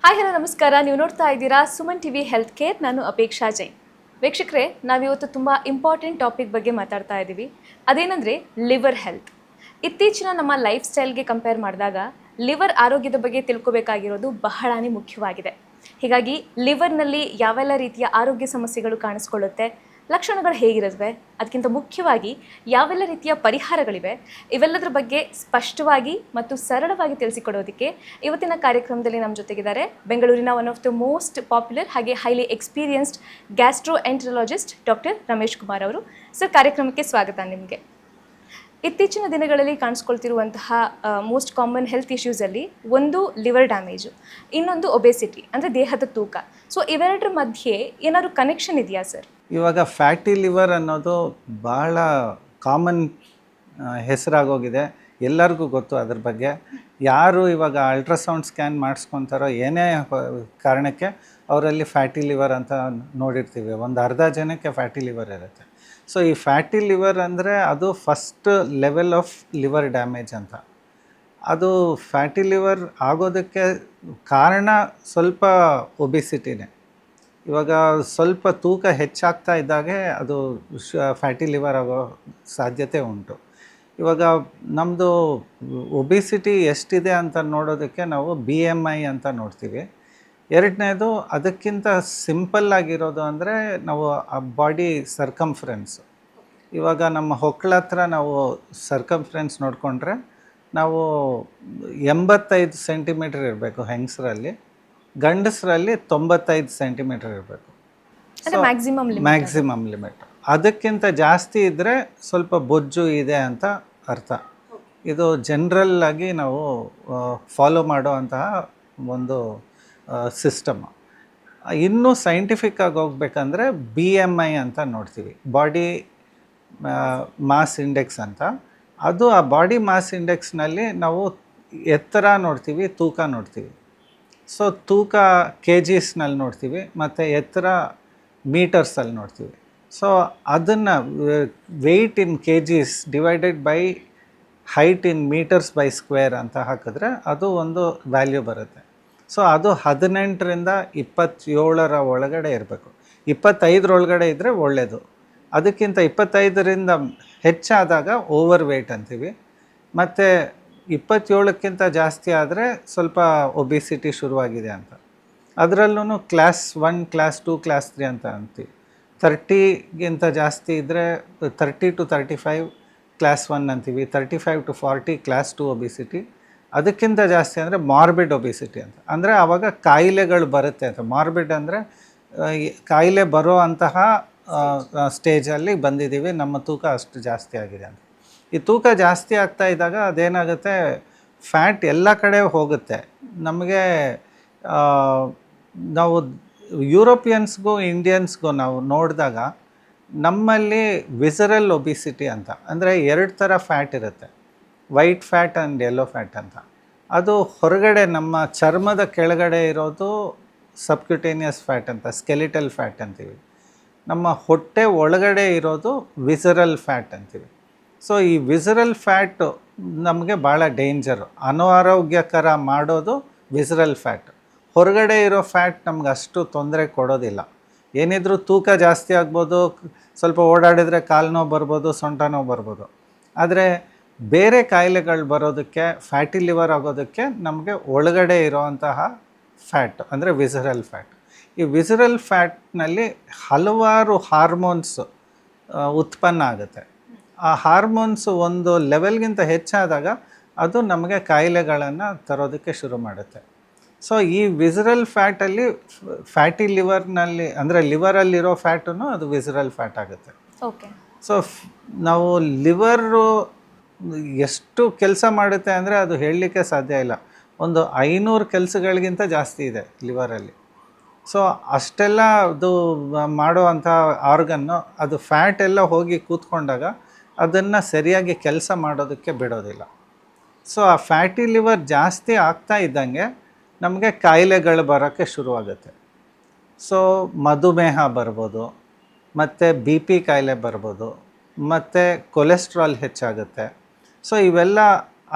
Hi hello ನಮಸ್ಕಾರ. ನೀವು ನೋಡ್ತಾ ಇದ್ದೀರಾ ಸುಮನ್ ಟಿವಿ ಹೆಲ್ತ್ ಕೇರ್. ನಾನು ಅಪೇಕ್ಷಾ ಜೈನ್. ವೀಕ್ಷಕರೇ, ನಾವಿವತ್ತು ತುಂಬ ಇಂಪಾರ್ಟೆಂಟ್ ಟಾಪಿಕ್ ಬಗ್ಗೆ ಮಾತಾಡ್ತಾ ಇದ್ದೀವಿ. ಅದೇನೆಂದರೆ ಲಿವರ್ ಹೆಲ್ತ್. ಇತ್ತೀಚಿನ ನಮ್ಮ ಲೈಫ್ ಸ್ಟೈಲ್ಗೆ ಕಂಪೇರ್ ಮಾಡಿದಾಗ ಲಿವರ್ ಆರೋಗ್ಯದ ಬಗ್ಗೆ ತಿಳ್ಕೊಬೇಕಾಗಿರೋದು ಬಹಳನೇ ಮುಖ್ಯವಾಗಿದೆ. ಹೀಗಾಗಿ ಲಿವರ್ನಲ್ಲಿ ಯಾವೆಲ್ಲ ರೀತಿಯ ಆರೋಗ್ಯ ಸಮಸ್ಯೆಗಳು ಕಾಣಿಸ್ಕೊಳ್ಳುತ್ತೆ, ಲಕ್ಷಣಗಳು ಹೇಗಿರುತ್ತವೆ, ಅದಕ್ಕಿಂತ ಮುಖ್ಯವಾಗಿ ಯಾವೆಲ್ಲ ರೀತಿಯ ಪರಿಹಾರಗಳಿವೆ, ಇವೆಲ್ಲದರ ಬಗ್ಗೆ ಸ್ಪಷ್ಟವಾಗಿ ಮತ್ತು ಸರಳವಾಗಿ ತಿಳಿಸಿಕೊಡೋದಕ್ಕೆ ಇವತ್ತಿನ ಕಾರ್ಯಕ್ರಮದಲ್ಲಿ ನಮ್ಮ ಜೊತೆಗಿದ್ದಾರೆ ಬೆಂಗಳೂರಿನ one of the most popular ಹಾಗೆ highly experienced gastroenterologist doctor Ramesh Kumar ಅವರು. ಸರ್, ಕಾರ್ಯಕ್ರಮಕ್ಕೆ ಸ್ವಾಗತ ನಿಮಗೆ. ಇತ್ತೀಚಿನ ದಿನಗಳಲ್ಲಿ ಕಾಣಿಸ್ಕೊಳ್ತಿರುವಂತಹ ಮೋಸ್ಟ್ ಕಾಮನ್ ಹೆಲ್ತ್ ಇಶ್ಯೂಸಲ್ಲಿ ಒಂದು ಲಿವರ್ ಡ್ಯಾಮೇಜು, ಇನ್ನೊಂದು ಒಬೆಸಿಟಿ ಅಂದರೆ ದೇಹದ ತೂಕ. ಸೊ ಇವೆರಡರ ಮಧ್ಯೆ ಏನಾದರೂ ಕನೆಕ್ಷನ್ ಇದೆಯಾ ಸರ್? ಇವಾಗ ಫ್ಯಾಟಿ ಲಿವರ್ ಅನ್ನೋದು ಭಾಳ ಕಾಮನ್ ಹೆಸರಾಗೋಗಿದೆ, ಎಲ್ಲರಿಗೂ ಗೊತ್ತು ಅದ್ರ ಬಗ್ಗೆ. ಯಾರು ಇವಾಗ ಅಲ್ಟ್ರಾಸೌಂಡ್ ಸ್ಕ್ಯಾನ್ ಮಾಡಿಸ್ಕೊತಾರೋ ಏನೇ ಕಾರಣಕ್ಕೆ ಅವರಲ್ಲಿ ಫ್ಯಾಟಿ ಲಿವರ್ ಅಂತ ನೋಡಿರ್ತೀವಿ. ಒಂದು ಅರ್ಧ ಜನಕ್ಕೆ ಫ್ಯಾಟಿ ಲಿವರ್ ಇರುತ್ತೆ. ಸೊ ಈ ಫ್ಯಾಟಿ ಲಿವರ್ ಅಂದರೆ ಅದು first level of liver damage ಅಂತ. ಅದು ಫ್ಯಾಟಿ ಲಿವರ್ ಆಗೋದಕ್ಕೆ ಕಾರಣ ಸ್ವಲ್ಪ ಒಬಿಸಿಟಿನೇ. ಇವಾಗ ಸ್ವಲ್ಪ ತೂಕ ಹೆಚ್ಚಾಗ್ತಾ ಇದ್ದಾಗೆ ಅದು ಫ್ಯಾಟಿ ಲಿವರ್ ಆಗೋ ಸಾಧ್ಯತೆ ಉಂಟು. ಇವಾಗ ನಮ್ಮದು ಒಬಿಸಿಟಿ ಎಷ್ಟಿದೆ ಅಂತ ನೋಡೋದಕ್ಕೆ ನಾವು BMI ಅಂತ ನೋಡ್ತೀವಿ. ಎರಡನೇದು ಅದಕ್ಕಿಂತ ಸಿಂಪಲ್ ಆಗಿರೋದು ಅಂದರೆ ನಾವು ಆ ಬಾಡಿ ಸರ್ಕಂಫ್ರೆನ್ಸ್. ಇವಾಗ ನಮ್ಮ ಹೊಕ್ಕಳ ಹತ್ರ ನಾವು ಸರ್ಕಂಫ್ರೆನ್ಸ್ ನೋಡಿಕೊಂಡ್ರೆ ನಾವು 85 ಸೆಂಟಿಮೀಟ್ರ್ ಇರಬೇಕು ಹೆಂಗಸರಲ್ಲಿ, ಗಂಡಸರಲ್ಲಿ 95 ಸೆಂಟಿಮೀಟ್ರ್ ಇರಬೇಕು. Maximum limit. ಅದಕ್ಕಿಂತ ಜಾಸ್ತಿ ಇದ್ದರೆ ಸ್ವಲ್ಪ ಬೊಜ್ಜು ಇದೆ ಅಂತ ಅರ್ಥ. ಇದು ಜನರಲ್ ಆಗಿ ನಾವು ಫಾಲೋ ಮಾಡೋ ಅಂತಹ ಒಂದು ಸಿಸ್ಟಮ್. ಇನ್ನೂ ಸೈಂಟಿಫಿಕ್ ಆಗಿ ಹೋಗ್ಬೇಕಂದ್ರೆ BMI ಅಂತ ನೋಡ್ತೀವಿ, ಬಾಡಿ ಮಾಸ್ ಇಂಡೆಕ್ಸ್ ಅಂತ. ಅದು ಆ ಬಾಡಿ ಮಾಸ್ ಇಂಡೆಕ್ಸ್ನಲ್ಲಿ ನಾವು ಎತ್ತರ ನೋಡ್ತೀವಿ, ತೂಕ ನೋಡ್ತೀವಿ. ಸೊ ತೂಕ KGsನಲ್ಲಿ ನೋಡ್ತೀವಿ ಮತ್ತು ಎತ್ತರ ಮೀಟರ್ಸಲ್ಲಿ ನೋಡ್ತೀವಿ. ಸೊ ಅದನ್ನು weight in KGs divided by height in metres by square ಅಂತ ಹಾಕಿದ್ರೆ ಅದು ಒಂದು ವ್ಯಾಲ್ಯೂ ಬರುತ್ತೆ. ಸೊ ಅದು 18ರಿಂದ 27 ಒಳಗಡೆ ಇರಬೇಕು. 25 ಒಳಗಡೆ ಇದ್ದರೆ ಒಳ್ಳೆಯದು. ಅದಕ್ಕಿಂತ 25ರಿಂದ ಹೆಚ್ಚಾದಾಗ ಓವರ್ ವೆಯ್ಟ್ ಅಂತೀವಿ. ಮತ್ತು 27ಕ್ಕಿಂತ ಜಾಸ್ತಿ ಆದರೆ ಸ್ವಲ್ಪ ಒಬಿಸಿಟಿ ಶುರುವಾಗಿದೆ ಅಂತ. ಅದರಲ್ಲೂ ಕ್ಲಾಸ್ 1, ಕ್ಲಾಸ್ 2, ಕ್ಲಾಸ್ 3 ಅಂತ ಅಂತೀವಿ. 30ಗಿಂತ ಜಾಸ್ತಿ ಇದ್ದರೆ 30 to 35 ಕ್ಲಾಸ್ 1 ಅಂತೀವಿ. 35 to 40 ಕ್ಲಾಸ್ 2 ಒಬಿಸಿಟಿ. ಅದಕ್ಕಿಂತ ಜಾಸ್ತಿ ಅಂದರೆ ಮಾರ್ಬಿಡ್ ಒಬಿಸಿಟಿ ಅಂತ. ಅಂದರೆ ಆವಾಗ ಕಾಯಿಲೆಗಳು ಬರುತ್ತೆ ಅಂತ. ಮಾರ್ಬಿಡ್ ಅಂದರೆ ಕಾಯಿಲೆ ಬರೋ ಅಂತಹ ಸ್ಟೇಜಲ್ಲಿ ಬಂದಿದ್ದೀವಿ, ನಮ್ಮ ತೂಕ ಅಷ್ಟು ಜಾಸ್ತಿ ಆಗಿದೆ ಅಂತ. ಈ ತೂಕ ಜಾಸ್ತಿ ಆಗ್ತಾ ಇದ್ದಾಗ ಅದೇನಾಗುತ್ತೆ, ಫ್ಯಾಟ್ ಎಲ್ಲ ಕಡೆ ಹೋಗುತ್ತೆ. ನಮಗೆ ನಾವು ಯುರೋಪಿಯನ್ಸ್ಗೂ ಇಂಡಿಯನ್ಸ್ಗೂ ನಾವು ನೋಡಿದಾಗ ನಮ್ಮಲ್ಲಿ ವಿಸರಲ್ ಒಬಿಸಿಟಿ ಅಂತ, ಅಂದರೆ 2 ಥರ ಫ್ಯಾಟ್ ಇರುತ್ತೆ, white fat and yellow fat ಅಂತ. ಅದು ಹೊರಗಡೆ ನಮ್ಮ ಚರ್ಮದ ಕೆಳಗಡೆ ಇರೋದು ಸಬ್ಕ್ಯುಟೇನಿಯಸ್ ಫ್ಯಾಟ್ ಅಂತ, ಸ್ಕೆಲಿಟಲ್ ಫ್ಯಾಟ್ ಅಂತೀವಿ. ನಮ್ಮ ಹೊಟ್ಟೆ ಒಳಗಡೆ ಇರೋದು ವಿಸರಲ್ ಫ್ಯಾಟ್ ಅಂತೀವಿ. ಸೊ ಈ ವಿಸರಲ್ ಫ್ಯಾಟು ನಮಗೆ ಭಾಳ ಡೇಂಜರು, ಅನಾರೋಗ್ಯಕರ ಮಾಡೋದು ವಿಸರಲ್ ಫ್ಯಾಟ್. ಹೊರಗಡೆ ಇರೋ ಫ್ಯಾಟ್ ನಮ್ಗೆ ಅಷ್ಟು ತೊಂದರೆ ಕೊಡೋದಿಲ್ಲ. ಏನಿದ್ರೂ ತೂಕ ಜಾಸ್ತಿ ಆಗ್ಬೋದು, ಸ್ವಲ್ಪ ಓಡಾಡಿದರೆ ಕಾಲು ನೋವು ಬರ್ಬೋದು, ಸೊಂಟ ನೋವು ಬರ್ಬೋದು. ಆದರೆ ಬೇರೆ ಕಾಯಿಲೆಗಳು ಬರೋದಕ್ಕೆ, ಫ್ಯಾಟಿ ಲಿವರ್ ಆಗೋದಕ್ಕೆ ನಮಗೆ ಒಳಗಡೆ ಇರೋವಂತಹ ಫ್ಯಾಟ್ ಅಂದರೆ ವಿಸರಲ್ ಫ್ಯಾಟ್. ಈ ವಿಸರಲ್ ಫ್ಯಾಟ್ನಲ್ಲಿ ಹಲವಾರು ಹಾರ್ಮೋನ್ಸ್ ಉತ್ಪನ್ನ ಆಗುತ್ತೆ. ಆ ಹಾರ್ಮೋನ್ಸ್ ಒಂದು ಲೆವೆಲ್ಗಿಂತ ಹೆಚ್ಚಾದಾಗ ಅದು ನಮಗೆ ಕಾಯಿಲೆಗಳನ್ನು ತರೋದಕ್ಕೆ ಶುರು ಮಾಡುತ್ತೆ. ಸೊ ಈ ವಿಸರಲ್ ಫ್ಯಾಟಲ್ಲಿ ಫ್ಯಾಟಿ ಲಿವರ್ನಲ್ಲಿ ಅಂದರೆ ಲಿವರಲ್ಲಿರೋ ಫ್ಯಾಟೂ ಅದು ವಿಸರಲ್ ಫ್ಯಾಟ್ ಆಗುತ್ತೆ. ಓಕೆ. ಸೊ ನಾವು ಲಿವರು ಎಷ್ಟು ಕೆಲಸ ಮಾಡುತ್ತೆ ಅಂದರೆ ಅದು ಹೇಳಲಿಕ್ಕೆ ಸಾಧ್ಯ ಇಲ್ಲ. ಒಂದು 500 ಕೆಲಸಗಳಿಗಿಂತ ಜಾಸ್ತಿ ಇದೆ ಲಿವರಲ್ಲಿ. ಸೊ ಅಷ್ಟೆಲ್ಲ ಅದು ಮಾಡುವಂಥ ಆರ್ಗನ್ನು, ಅದು ಫ್ಯಾಟ್ ಎಲ್ಲ ಹೋಗಿ ಕೂತ್ಕೊಂಡಾಗ ಅದನ್ನು ಸರಿಯಾಗಿ ಕೆಲಸ ಮಾಡೋದಕ್ಕೆ ಬಿಡೋದಿಲ್ಲ. ಸೊ ಆ ಫ್ಯಾಟಿ ಲಿವರ್ ಜಾಸ್ತಿ ಆಗ್ತಾ ಇದ್ದಂಗೆ ನಮಗೆ ಕಾಯಿಲೆಗಳು ಬರೋಕ್ಕೆ ಶುರುವಾಗುತ್ತೆ. ಸೊ ಮಧುಮೇಹ ಬರ್ಬೋದು, ಮತ್ತು BP ಕಾಯಿಲೆ ಬರ್ಬೋದು, ಮತ್ತು ಕೊಲೆಸ್ಟ್ರಾಲ್ ಹೆಚ್ಚಾಗುತ್ತೆ. ಸೊ ಇವೆಲ್ಲ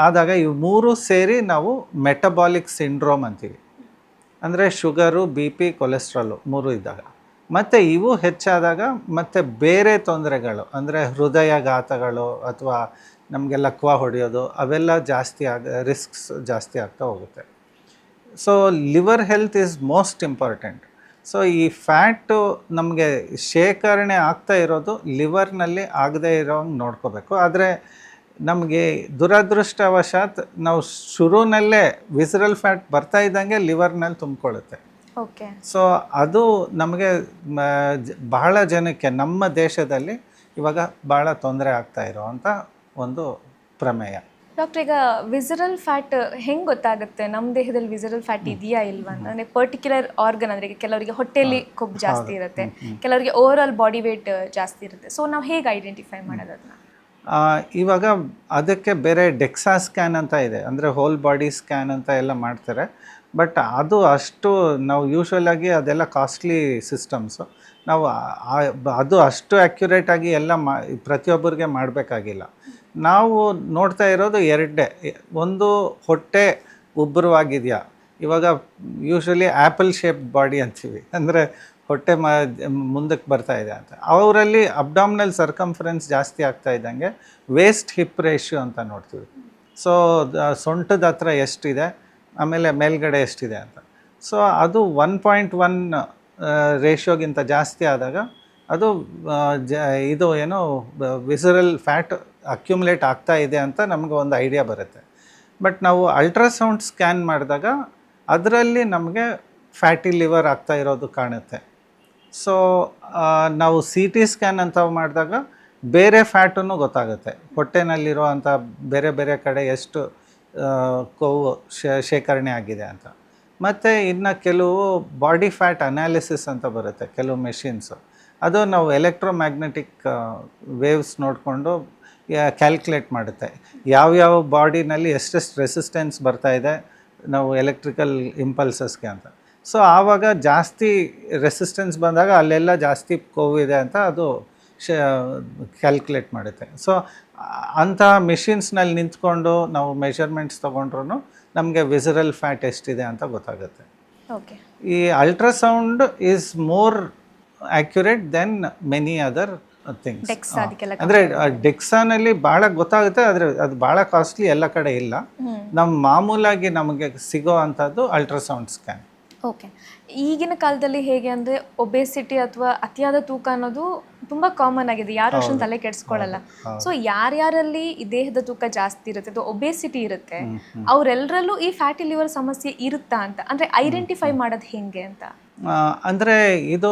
ಆದಾಗ ಇವು 3 ಸೇರಿ ನಾವು ಮೆಟಬಾಲಿಕ್ ಸಿಂಡ್ರೋಮ್ ಅಂತೀವಿ. ಅಂದರೆ ಶುಗರು, ಬಿ ಪಿ, ಕೊಲೆಸ್ಟ್ರಾಲು 3 ಇದ್ದಾಗ. ಮತ್ತು ಇವು ಹೆಚ್ಚಾದಾಗ ಮತ್ತು ಬೇರೆ ತೊಂದರೆಗಳು ಅಂದರೆ ಹೃದಯಾಘಾತಗಳು ಅಥವಾ ನಮಗೆ ಲಕ್ವ ಹೊಡೆಯೋದು ಅವೆಲ್ಲ ಜಾಸ್ತಿ ರಿಸ್ಕ್ಸ್ ಜಾಸ್ತಿ ಆಗ್ತಾ ಹೋಗುತ್ತೆ. So liver health is most important. So ಈ ಫ್ಯಾಟು ನಮಗೆ ಶೇಖರಣೆ ಆಗ್ತಾ ಇರೋದು ಲಿವರ್ನಲ್ಲಿ ಆಗದೇ ಇರೋಂಗೆ ನೋಡ್ಕೋಬೇಕು. ಆದರೆ ನಮಗೆ ದುರದೃಷ್ಟವಶಾತ್ ನಾವು ಶುರುನಲ್ಲೇ ವಿಸರಲ್ ಫ್ಯಾಟ್ ಬರ್ತಾ ಇದ್ದಂಗೆ ಲಿವರ್ನಲ್ಲಿ ತುಂಬಿಕೊಳ್ಳುತ್ತೆ. ಓಕೆ. ಸೊ ಅದು ನಮಗೆ ಬಹಳ ಜನಕ್ಕೆ ನಮ್ಮ ದೇಶದಲ್ಲಿ ಇವಾಗ ಭಾಳ ತೊಂದರೆ ಆಗ್ತಾ ಇರೋವಂಥ ಒಂದು ಪ್ರಮೇಯ. ಡಾಕ್ಟರ್, ಈಗ ವಿಸರಲ್ ಫ್ಯಾಟ್ ಹೆಂಗೆ ಗೊತ್ತಾಗುತ್ತೆ ನಮ್ಮ ದೇಹದಲ್ಲಿ ವಿಸರಲ್ ಫ್ಯಾಟ್ ಇದೆಯಾ ಇಲ್ವಾ ಅಂತ? ಅಂದರೆ ಪರ್ಟಿಕ್ಯುಲರ್ ಆರ್ಗನ್, ಅಂದರೆ ಈಗ ಕೆಲವರಿಗೆ ಹೊಟ್ಟೆಯಲ್ಲಿ ಕೊಬ್ಬು ಜಾಸ್ತಿ ಇರುತ್ತೆ, ಕೆಲವರಿಗೆ ಓವರ್ ಆಲ್ ಬಾಡಿ ವೇಟ್ ಜಾಸ್ತಿ ಇರುತ್ತೆ. ಸೊ ನಾವು ಹೇಗೆ ಐಡೆಂಟಿಫೈ ಮಾಡೋದು ಅದನ್ನ? ಇವಾಗ ಅದಕ್ಕೆ ಬೇರೆ ಡೆಕ್ಸಾ ಸ್ಕ್ಯಾನ್ ಅಂತ ಇದೆ, ಅಂದರೆ ಹೋಲ್ ಬಾಡಿ ಸ್ಕ್ಯಾನ್ ಅಂತ ಎಲ್ಲ ಮಾಡ್ತಾರೆ. ಬಟ್ ಅದು ಅಷ್ಟು ನಾವು ಯೂಶ್ವಲಾಗಿ ಅದೆಲ್ಲ ಕಾಸ್ಟ್ಲಿ ಸಿಸ್ಟಮ್ಸು. ನಾವು ಅದು ಅಷ್ಟು ಆ್ಯಕ್ಯುರೇಟಾಗಿ ಎಲ್ಲ ಪ್ರತಿಯೊಬ್ಬರಿಗೆ ಮಾಡಬೇಕಾಗಿಲ್ಲ. ನಾವು ನೋಡ್ತಾ ಇರೋದು ಎರಡೇ. ಒಂದು, ಹೊಟ್ಟೆ ಉಬ್ಬರವಾಗಿದೆಯಾ. ಇವಾಗ ಯೂಶ್ವಲಿ ಆ್ಯಪಲ್ ಶೇಪ್ ಬಾಡಿ ಅಂತೀವಿ, ಅಂದರೆ ಹೊಟ್ಟೆ ಮುಂದಕ್ಕೆ ಬರ್ತಾ ಇದೆ ಅಂತ. ಅವರಲ್ಲಿ ಅಬ್ಡಾಮಿನಲ್ ಸರ್ಕಂಫರೆನ್ಸ್ ಜಾಸ್ತಿ ಆಗ್ತಾ ಇದ್ದಂಗೆ ವೇಸ್ಟ್ ಹಿಪ್ ರೇಷಿಯೋ ಅಂತ ನೋಡ್ತೀವಿ. ಸೊ ಸೊಂಟದ ಹತ್ರ ಎಷ್ಟಿದೆ, ಆಮೇಲೆ ಮೇಲ್ಗಡೆ ಎಷ್ಟಿದೆ ಅಂತ. ಸೊ ಅದು 1.1 ರೇಷಿಯೋಗಿಂತ ಜಾಸ್ತಿ ಆದಾಗ ಅದು ಇದು ಏನೋ ವಿಸರಲ್ ಫ್ಯಾಟ್ ಅಕ್ಯುಮುಲೇಟ್ ಆಗ್ತಾ ಇದೆ ಅಂತ ನಮಗೆ ಒಂದು ಐಡಿಯಾ ಬರುತ್ತೆ. ಬಟ್ ನಾವು ಅಲ್ಟ್ರಾಸೌಂಡ್ ಸ್ಕ್ಯಾನ್ ಮಾಡಿದಾಗ ಅದರಲ್ಲಿ ನಮಗೆ ಫ್ಯಾಟಿ ಲಿವರ್ ಆಗ್ತಾ ಇರೋದು ಕಾಣುತ್ತೆ. ಸೊ ನಾವು CT ಸ್ಕ್ಯಾನ್ ಅಂತ ಮಾಡಿದಾಗ ಬೇರೆ ಫ್ಯಾಟನ್ನು ಗೊತ್ತಾಗುತ್ತೆ, ಹೊಟ್ಟೆನಲ್ಲಿರೋ ಅಂಥ ಬೇರೆ ಬೇರೆ ಕಡೆ ಎಷ್ಟು ಕೊವ್ವು ಶೇಖರಣೆ ಆಗಿದೆ ಅಂತ. ಮತ್ತು ಇನ್ನು ಕೆಲವು ಬಾಡಿ ಫ್ಯಾಟ್ ಅನಾಲಿಸಿಸ್ ಅಂತ ಬರುತ್ತೆ, ಕೆಲವು ಮೆಷಿನ್ಸು. ಅದು ನಾವು ಎಲೆಕ್ಟ್ರೋಮ್ಯಾಗ್ನೆಟಿಕ್ ವೇವ್ಸ್ ನೋಡಿಕೊಂಡು ಕ್ಯಾಲ್ಕುಲೇಟ್ ಮಾಡುತ್ತೆ ಯಾವ್ಯಾವ ಬಾಡಿನಲ್ಲಿ ಎಷ್ಟೆಷ್ಟು ರೆಸಿಸ್ಟೆನ್ಸ್ ಬರ್ತಾಯಿದೆ ನಾವು ಎಲೆಕ್ಟ್ರಿಕಲ್ ಇಂಪಲ್ಸಸ್ಗೆ ಅಂತ. ಸೊ ಆವಾಗ ಜಾಸ್ತಿ ರೆಸಿಸ್ಟೆನ್ಸ್ ಬಂದಾಗ ಅಲ್ಲೆಲ್ಲ ಜಾಸ್ತಿ ಕೊವ್ವಿದೆ ಅಂತ ಅದು ಕ್ಯಾಲ್ಕುಲೇಟ್ ಮಾಡುತ್ತೆ. ಸೊ ಅಂಥ ಮಿಷಿನ್ಸ್ನಲ್ಲಿ ನಿಂತ್ಕೊಂಡು ನಾವು ಮೆಷರ್ಮೆಂಟ್ಸ್ ತೊಗೊಂಡ್ರೂ ನಮಗೆ ವಿಸರಲ್ ಫ್ಯಾಟ್ ಎಷ್ಟಿದೆ ಅಂತ ಗೊತ್ತಾಗುತ್ತೆ. ಓಕೆ. ಈ ultrasound is more accurate than many other things. ಅಂದರೆ ಡೆಕ್ಸಾನಲ್ಲಿ ಭಾಳ ಗೊತ್ತಾಗುತ್ತೆ, ಆದರೆ ಅದು ಭಾಳ ಕಾಸ್ಟ್ಲಿ, ಎಲ್ಲ ಕಡೆ ಇಲ್ಲ. ನಮ್ಮ ಮಾಮೂಲಾಗಿ ನಮಗೆ ಸಿಗೋ ಅಂಥದ್ದು ಅಲ್ಟ್ರಾಸೌಂಡ್ ಸ್ಕ್ಯಾನ್. ಓಕೆ. ಈಗಿನ ಕಾಲದಲ್ಲಿ ಹೇಗೆ ಅಂದರೆ ಒಬೆಸಿಟಿ ಅಥವಾ ಅತಿಯಾದ ತೂಕ ಅನ್ನೋದು ತುಂಬ ಕಾಮನ್ ಆಗಿದೆ, ಯಾರು ಅಷ್ಟೊಂದು ತಲೆ ಕೆಡಿಸ್ಕೊಳ್ಳಲ್ಲ. ಸೊ ಯಾರ್ಯಾರಲ್ಲಿ ಈ ದೇಹದ ತೂಕ ಜಾಸ್ತಿ ಇರುತ್ತೆ ಅಥವಾ ಒಬೆಸಿಟಿ ಇರುತ್ತೆ ಅವರೆಲ್ಲರಲ್ಲೂ ಈ ಫ್ಯಾಟಿ ಲಿವರ್ ಸಮಸ್ಯೆ ಇರುತ್ತಾ ಅಂತ, ಅಂದರೆ ಐಡೆಂಟಿಫೈ ಮಾಡೋದು ಹೇಗೆ ಅಂತ? ಅಂದರೆ ಇದು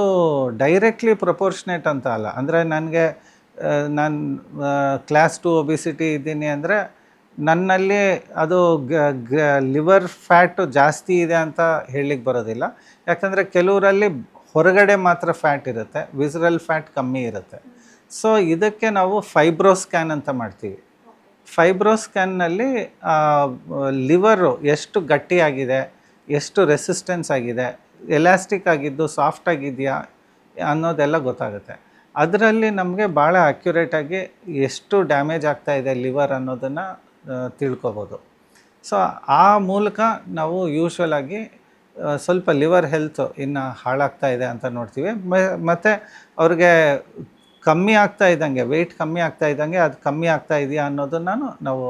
ಡೈರೆಕ್ಟ್ಲಿ ಪ್ರಪೋರ್ಷನೇಟ್ ಅಂತ ಅಲ್ಲ. ಅಂದರೆ ನನಗೆ ನಾನು ಕ್ಲಾಸ್ 2 ಒಬಿಸಿಟಿ ಇದ್ದೀನಿ ಅಂದರೆ ನನ್ನಲ್ಲಿ ಅದು ಲಿವರ್ ಫ್ಯಾಟು ಜಾಸ್ತಿ ಇದೆ ಅಂತ ಹೇಳಲಿಕ್ಕೆ ಬರೋದಿಲ್ಲ. ಯಾಕಂದರೆ ಕೆಲವರಲ್ಲಿ ಹೊರಗಡೆ ಮಾತ್ರ ಫ್ಯಾಟ್ ಇರುತ್ತೆ, ವಿಸರಲ್ ಫ್ಯಾಟ್ ಕಮ್ಮಿ ಇರುತ್ತೆ. ಸೊ ಇದಕ್ಕೆ ನಾವು ಫೈಬ್ರೋ ಸ್ಕ್ಯಾನ್ ಅಂತ ಮಾಡ್ತೀವಿ. ಫೈಬ್ರೋ ಸ್ಕ್ಯಾನ್ನಲ್ಲಿ ಲಿವರು ಎಷ್ಟು ಗಟ್ಟಿಯಾಗಿದೆ, ಎಷ್ಟು ರೆಸಿಸ್ಟೆನ್ಸ್ ಆಗಿದೆ, ಎಲಾಸ್ಟಿಕ್ ಆಗಿದ್ದು ಸಾಫ್ಟ್ ಆಗಿದೆಯಾ ಅನ್ನೋದೆಲ್ಲ ಗೊತ್ತಾಗುತ್ತೆ. ಅದರಲ್ಲಿ ನಮಗೆ ಭಾಳ ಅಕ್ಯುರೇಟಾಗಿ ಎಷ್ಟು ಡ್ಯಾಮೇಜ್ ಆಗ್ತಾಯಿದೆ ಲಿವರ್ ಅನ್ನೋದನ್ನು ತಿಳ್ಕೊಬೋದು. ಸೊ ಆ ಮೂಲಕ ನಾವು ಯೂಶ್ವಲಾಗಿ ಸ್ವಲ್ಪ ಲಿವರ್ ಹೆಲ್ತ್ ಇನ್ನು ಹಾಳಾಗ್ತಾ ಇದೆ ಅಂತ ನೋಡ್ತೀವಿ. ಮತ್ತು ಅವ್ರಿಗೆ ಕಮ್ಮಿ ಆಗ್ತಾ ಇದ್ದಂಗೆ, ವೆಯ್ಟ್ ಕಮ್ಮಿ ಆಗ್ತಾ ಇದ್ದಂಗೆ ಅದು ಕಮ್ಮಿ ಆಗ್ತಾ ಇದೆಯಾ ಅನ್ನೋದನ್ನು ನಾವು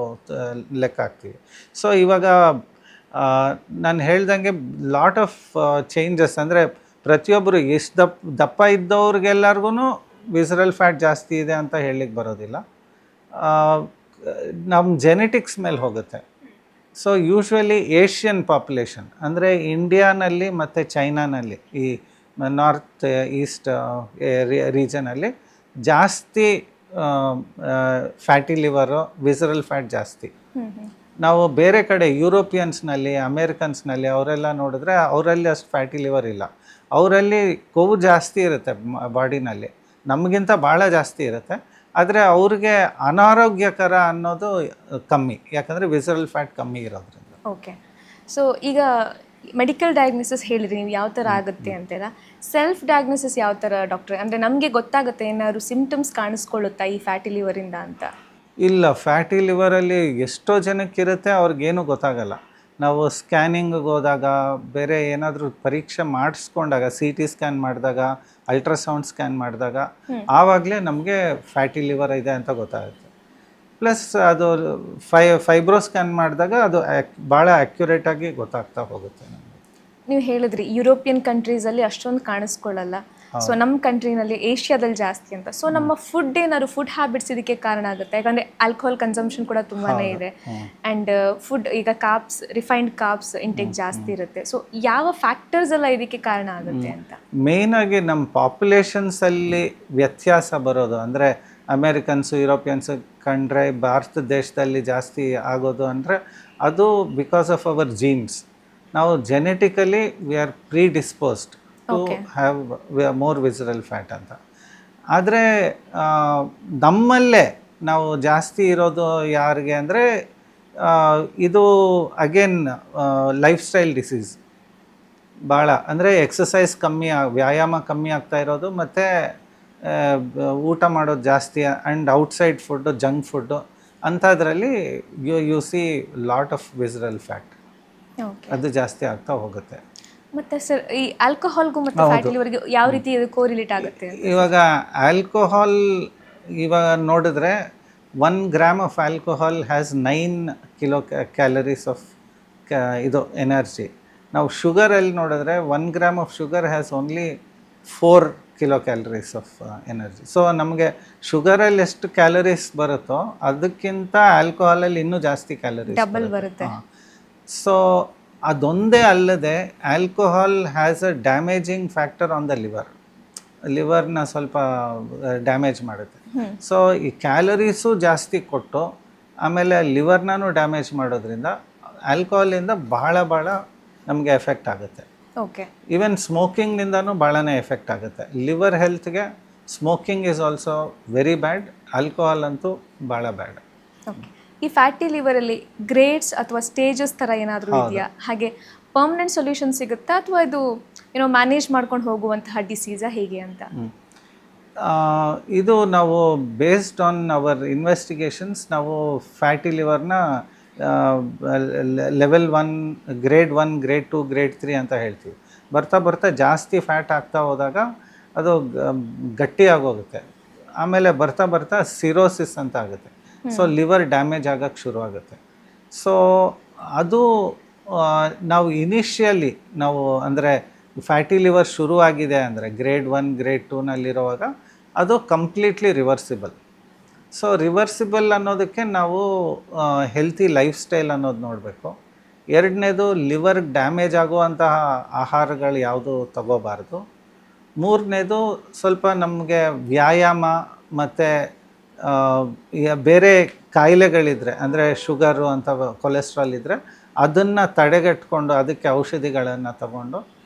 ಲೆಕ್ಕ ಹಾಕ್ತೀವಿ. ಸೊ ಇವಾಗ ನಾನು ಹೇಳ್ದಂಗೆ ಲಾಟ್ ಆಫ್ ಚೇಂಜಸ್, ಅಂದರೆ ಪ್ರತಿಯೊಬ್ಬರು ಎಷ್ಟು ದಪ್ಪ ಇದ್ದವ್ರಿಗೆಲ್ಲರಿಗೂ ವಿಸರಲ್ ಫ್ಯಾಟ್ ಜಾಸ್ತಿ ಇದೆ ಅಂತ ಹೇಳಲಿಕ್ಕೆ ಬರೋದಿಲ್ಲ. ನಮ್ಮ ಜೆನೆಟಿಕ್ಸ್ ಮೇಲೆ ಹೋಗುತ್ತೆ. ಸೊ ಯೂಶ್ವಲಿ ಏಷ್ಯನ್ ಪಾಪ್ಯುಲೇಷನ್, ಅಂದರೆ ಇಂಡಿಯಾನಲ್ಲಿ ಮತ್ತು ಚೈನಾನಲ್ಲಿ, ಈ ನಾರ್ತ್ ಈಸ್ಟ್ ರೀಜನಲ್ಲಿ ಜಾಸ್ತಿ ಫ್ಯಾಟಿ ಲಿವರು, ವಿಸರಲ್ ಫ್ಯಾಟ್ ಜಾಸ್ತಿ. ನಾವು ಬೇರೆ ಕಡೆ ಯುರೋಪಿಯನ್ಸ್ನಲ್ಲಿ, ಅಮೇರಿಕನ್ಸ್ನಲ್ಲಿ ಅವರೆಲ್ಲ ನೋಡಿದ್ರೆ ಅವರಲ್ಲಿ ಅಷ್ಟು ಫ್ಯಾಟಿ ಲಿವರ್ ಇಲ್ಲ. ಅವರಲ್ಲಿ ಕೊವ್ವು ಜಾಸ್ತಿ ಇರುತ್ತೆ ಬಾಡಿನಲ್ಲಿ, ನಮಗಿಂತ ಭಾಳ ಜಾಸ್ತಿ ಇರುತ್ತೆ. ಆದರೆ ಅವ್ರಿಗೆ ಅನಾರೋಗ್ಯಕರ ಅನ್ನೋದು ಕಮ್ಮಿ, ಯಾಕಂದರೆ ವಿಸರಲ್ ಫ್ಯಾಟ್ ಕಮ್ಮಿ ಇರೋದ್ರಿಂದ. ಓಕೆ. ಸೊ ಈಗ ಮೆಡಿಕಲ್ ಡಯಾಗ್ನೋಸಿಸ್ ಹೇಳಿದ್ರಿ ನೀವು ಯಾವ ಥರ ಆಗುತ್ತೆ ಅಂತೆಲ್ಲ. ಸೆಲ್ಫ್ ಡಯಾಗ್ನೋಸಿಸ್ ಯಾವ ಥರ ಡಾಕ್ಟ್ರೆ? ಅಂದರೆ ನಮಗೆ ಗೊತ್ತಾಗುತ್ತೆ ಏನಾದ್ರು ಸಿಮ್ಟಮ್ಸ್ ಕಾಣಿಸ್ಕೊಳ್ಳುತ್ತಾ ಈ ಫ್ಯಾಟಿ ಲಿವರಿಂದ ಅಂತ? ಇಲ್ಲ, ಫ್ಯಾಟಿ ಲಿವರಲ್ಲಿ ಎಷ್ಟೋ ಜನಕ್ಕಿರುತ್ತೆ, ಅವ್ರಿಗೇನು ಗೊತ್ತಾಗಲ್ಲ. ನಾವು ಸ್ಕ್ಯಾನಿಂಗಿಗೆ ಹೋದಾಗ, ಬೇರೆ ಏನಾದರೂ ಪರೀಕ್ಷೆ ಮಾಡಿಸ್ಕೊಂಡಾಗ, CT ಸ್ಕ್ಯಾನ್ ಮಾಡಿದಾಗ, ಅಲ್ಟ್ರಾಸೌಂಡ್ ಸ್ಕ್ಯಾನ್ ಮಾಡಿದಾಗ ಆವಾಗಲೇ ನಮಗೆ ಫ್ಯಾಟಿ ಲಿವರ್ ಇದೆ ಅಂತ ಗೊತ್ತಾಗುತ್ತೆ. ಪ್ಲಸ್ ಅದು ಫೈಬ್ರೋ ಸ್ಕ್ಯಾನ್ ಮಾಡಿದಾಗ ಅದು ಭಾಳ ಆ್ಯಕ್ಯುರೇಟಾಗಿ ಗೊತ್ತಾಗ್ತಾ ಹೋಗುತ್ತೆ ನಮಗೆ. ನೀವು ಹೇಳಿದ್ರಿ ಯುರೋಪಿಯನ್ ಕಂಟ್ರೀಸಲ್ಲಿ ಅಷ್ಟೊಂದು ಕಾಣಿಸ್ಕೊಳ್ಳಲ್ಲ, ಸೊ ನಮ್ಮ ಕಂಟ್ರಿನಲ್ಲಿ ಏಷ್ಯಾದಲ್ಲಿ ಜಾಸ್ತಿ ಅಂತ. ಸೊ ನಮ್ಮ ಫುಡ್ ಏನಾದ್ರು ಫುಡ್ ಹ್ಯಾಬಿಟ್ಸ್ ಇದಕ್ಕೆ ಕಾರಣ ಆಗುತ್ತೆ, ಯಾಕಂದರೆ ಆಲ್ಕೋಹಾಲ್ ಕನ್ಸಂಪ್ಷನ್ ಕೂಡ ತುಂಬಾ ಇದೆ. ಆ್ಯಂಡ್ ಫುಡ್ ಈಗ ಕಾರ್ಬ್ಸ್, ರಿಫೈನ್ಡ್ ಕಾರ್ಬ್ಸ್ ಇಂಟೇಕ್ ಜಾಸ್ತಿ ಇರುತ್ತೆ. ಸೊ ಯಾವ ಫ್ಯಾಕ್ಟರ್ಸ್ ಎಲ್ಲ ಇದಕ್ಕೆ ಕಾರಣ ಆಗುತ್ತೆ ಅಂತ? ಮೇಯ್ನಾಗಿ ನಮ್ಮ ಪಾಪ್ಯುಲೇಷನ್ಸಲ್ಲಿ ವ್ಯತ್ಯಾಸ ಬರೋದು ಅಂದರೆ ಅಮೇರಿಕನ್ಸು, ಯುರೋಪಿಯನ್ಸು ಕಂಡ್ರೆ ಭಾರತ ದೇಶದಲ್ಲಿ ಜಾಸ್ತಿ ಆಗೋದು ಅಂದರೆ ಅದು ಬಿಕಾಸ್ ಆಫ್ ಅವರ್ ಜೀನ್ಸ್. ನಾವು genetically we are predisposed to have more visceral fat ಅಂತ. ಆದರೆ ನಮ್ಮಲ್ಲೇ ನಾವು ಜಾಸ್ತಿ ಇರೋದು ಯಾರಿಗೆ ಅಂದರೆ ಇದು ಅಗೇನ್ ಲೈಫ್ ಸ್ಟೈಲ್ ಡಿಸೀಸ್ ಭಾಳ. ಅಂದರೆ ಎಕ್ಸಸೈಸ್ ಕಮ್ಮಿ, ವ್ಯಾಯಾಮ ಕಮ್ಮಿ ಆಗ್ತಾ ಇರೋದು, ಮತ್ತು ಊಟ ಮಾಡೋದು ಜಾಸ್ತಿ and outside food, junk food ಅಂಥದ್ರಲ್ಲಿ you see lot of visceral fat, ಅದು ಜಾಸ್ತಿ ಆಗ್ತಾ ಹೋಗುತ್ತೆ. ಮತ್ತೆ ಸರ್, ಈ ಆಲ್ಕೋಹಾಲ್ಗೂ ಮತ್ತು ಫ್ಯಾಟಿ ಲಿವರ್ಗೆ ಯಾವ ರೀತಿ ಇದು ಕೋರಿಲೇಟ್ ಆಗುತ್ತೆ? ಇವಾಗ ಆಲ್ಕೋಹಾಲ್ ಇವಾಗ ನೋಡಿದ್ರೆ 1 gram of alcohol has 9 kilo calories of ಇದು ಎನರ್ಜಿ. ನಾವು ಶುಗರಲ್ಲಿ ನೋಡಿದ್ರೆ 1 gram of sugar has only 4 kilo calories of energy. So ನಮಗೆ ಶುಗರಲ್ಲಿ ಎಷ್ಟು ಕ್ಯಾಲರೀಸ್ ಬರುತ್ತೋ ಅದಕ್ಕಿಂತ ಆಲ್ಕೋಹಾಲಲ್ಲಿ ಇನ್ನೂ ಜಾಸ್ತಿ ಕ್ಯಾಲರೀಸ್ ಡಬಲ್ ಬರುತ್ತೆ. ಸೊ ಅದೊಂದೇ ಅಲ್ಲದೆ alcohol has a damaging factor on the ಲಿವರ್ನ ಸ್ವಲ್ಪ ಡ್ಯಾಮೇಜ್ ಮಾಡುತ್ತೆ. ಸೊ ಈ ಕ್ಯಾಲರೀಸು ಜಾಸ್ತಿ ಕೊಟ್ಟು ಆಮೇಲೆ ಲಿವರ್ನೂ ಡ್ಯಾಮೇಜ್ ಮಾಡೋದ್ರಿಂದ ಆಲ್ಕೋಹಾಲಿಂದ ಭಾಳ ನಮಗೆ ಎಫೆಕ್ಟ್ ಆಗುತ್ತೆ. ಓಕೆ. ಈವನ್ ಸ್ಮೋಕಿಂಗ್ನಿಂದನೂ ಭಾಳನೇ ಎಫೆಕ್ಟ್ ಆಗುತ್ತೆ. ಲಿವರ್ ಹೆಲ್ತ್ಗೆ smoking is also very bad, alcohol ಅಂತೂ ಭಾಳ ಬ್ಯಾಡ್. ಓಕೆ. ಈ ಫ್ಯಾಟಿ ಲಿವರಲ್ಲಿ ಗ್ರೇಡ್ಸ್ ಅಥವಾ ಸ್ಟೇಜಸ್ ಥರ ಏನಾದರೂ ಇದೆಯಾ? ಹಾಗೆ ಪರ್ಮನೆಂಟ್ ಸೊಲ್ಯೂಷನ್ ಸಿಗುತ್ತಾ ಅಥವಾ ಇದು ಮ್ಯಾನೇಜ್ ಮಾಡ್ಕೊಂಡು ಹೋಗುವಂತಹ ಡಿಸೀಸಾ ಹೇಗೆ ಅಂತ? ಇದು ನಾವು ಬೇಸ್ಡ್ ಆನ್ ಅವರ್ ಇನ್ವೆಸ್ಟಿಗೇಷನ್ಸ್ ನಾವು ಫ್ಯಾಟಿ ಲಿವರ್ನ ಲೆವೆಲ್ 1, ಗ್ರೇಡ್ 1, ಗ್ರೇಡ್ 2, ಗ್ರೇಡ್ 3 ಅಂತ ಹೇಳ್ತೀವಿ. ಬರ್ತಾ ಜಾಸ್ತಿ ಫ್ಯಾಟ್ ಆಗ್ತಾ ಹೋದಾಗ ಅದು ಗಟ್ಟಿಯಾಗೋಗುತ್ತೆ. ಆಮೇಲೆ ಬರ್ತಾ ಸಿರೋಸಿಸ್ ಅಂತ ಆಗುತ್ತೆ. ಸೊ ಲಿವರ್ ಡ್ಯಾಮೇಜ್ ಆಗೋಕ್ಕೆ ಶುರುವಾಗುತ್ತೆ. ಸೊ ಅದು ನಾವು ಇನಿಷಿಯಲಿ ನಾವು ಅಂದರೆ ಫ್ಯಾಟಿ ಲಿವರ್ ಶುರುವಾಗಿದೆ ಅಂದರೆ ಗ್ರೇಡ್ 1, ಗ್ರೇಡ್ 2ನಲ್ಲಿರುವಾಗ ಅದು ಕಂಪ್ಲೀಟ್ಲಿ ರಿವರ್ಸಿಬಲ್. ಸೊ ರಿವರ್ಸಿಬಲ್ ಅನ್ನೋದಕ್ಕೆ ನಾವು ಹೆಲ್ತಿ ಲೈಫ್ ಸ್ಟೈಲ್ ಅನ್ನೋದು ನೋಡಬೇಕು. ಎರಡನೇದು ಲಿವರ್ ಡ್ಯಾಮೇಜ್ ಆಗುವಂತಹ ಆಹಾರಗಳು ಯಾವುದು ತಗೋಬಾರ್ದು. ಮೂರನೇದು ಸ್ವಲ್ಪ ನಮಗೆ ವ್ಯಾಯಾಮ ಮತ್ತು ಬೇರೆ ಕಾಯಿಲೆಗಳಿದ್ದರೆ ಅಂದರೆ ಶುಗರು ಅಂತ ಕೊಲೆಸ್ಟ್ರಾಲ್ ಇದ್ದರೆ ಅದನ್ನು ತಡೆಗಟ್ಕೊಂಡು ಅದಕ್ಕೆ ಔಷಧಿಗಳನ್ನು ತಗೊಂಡು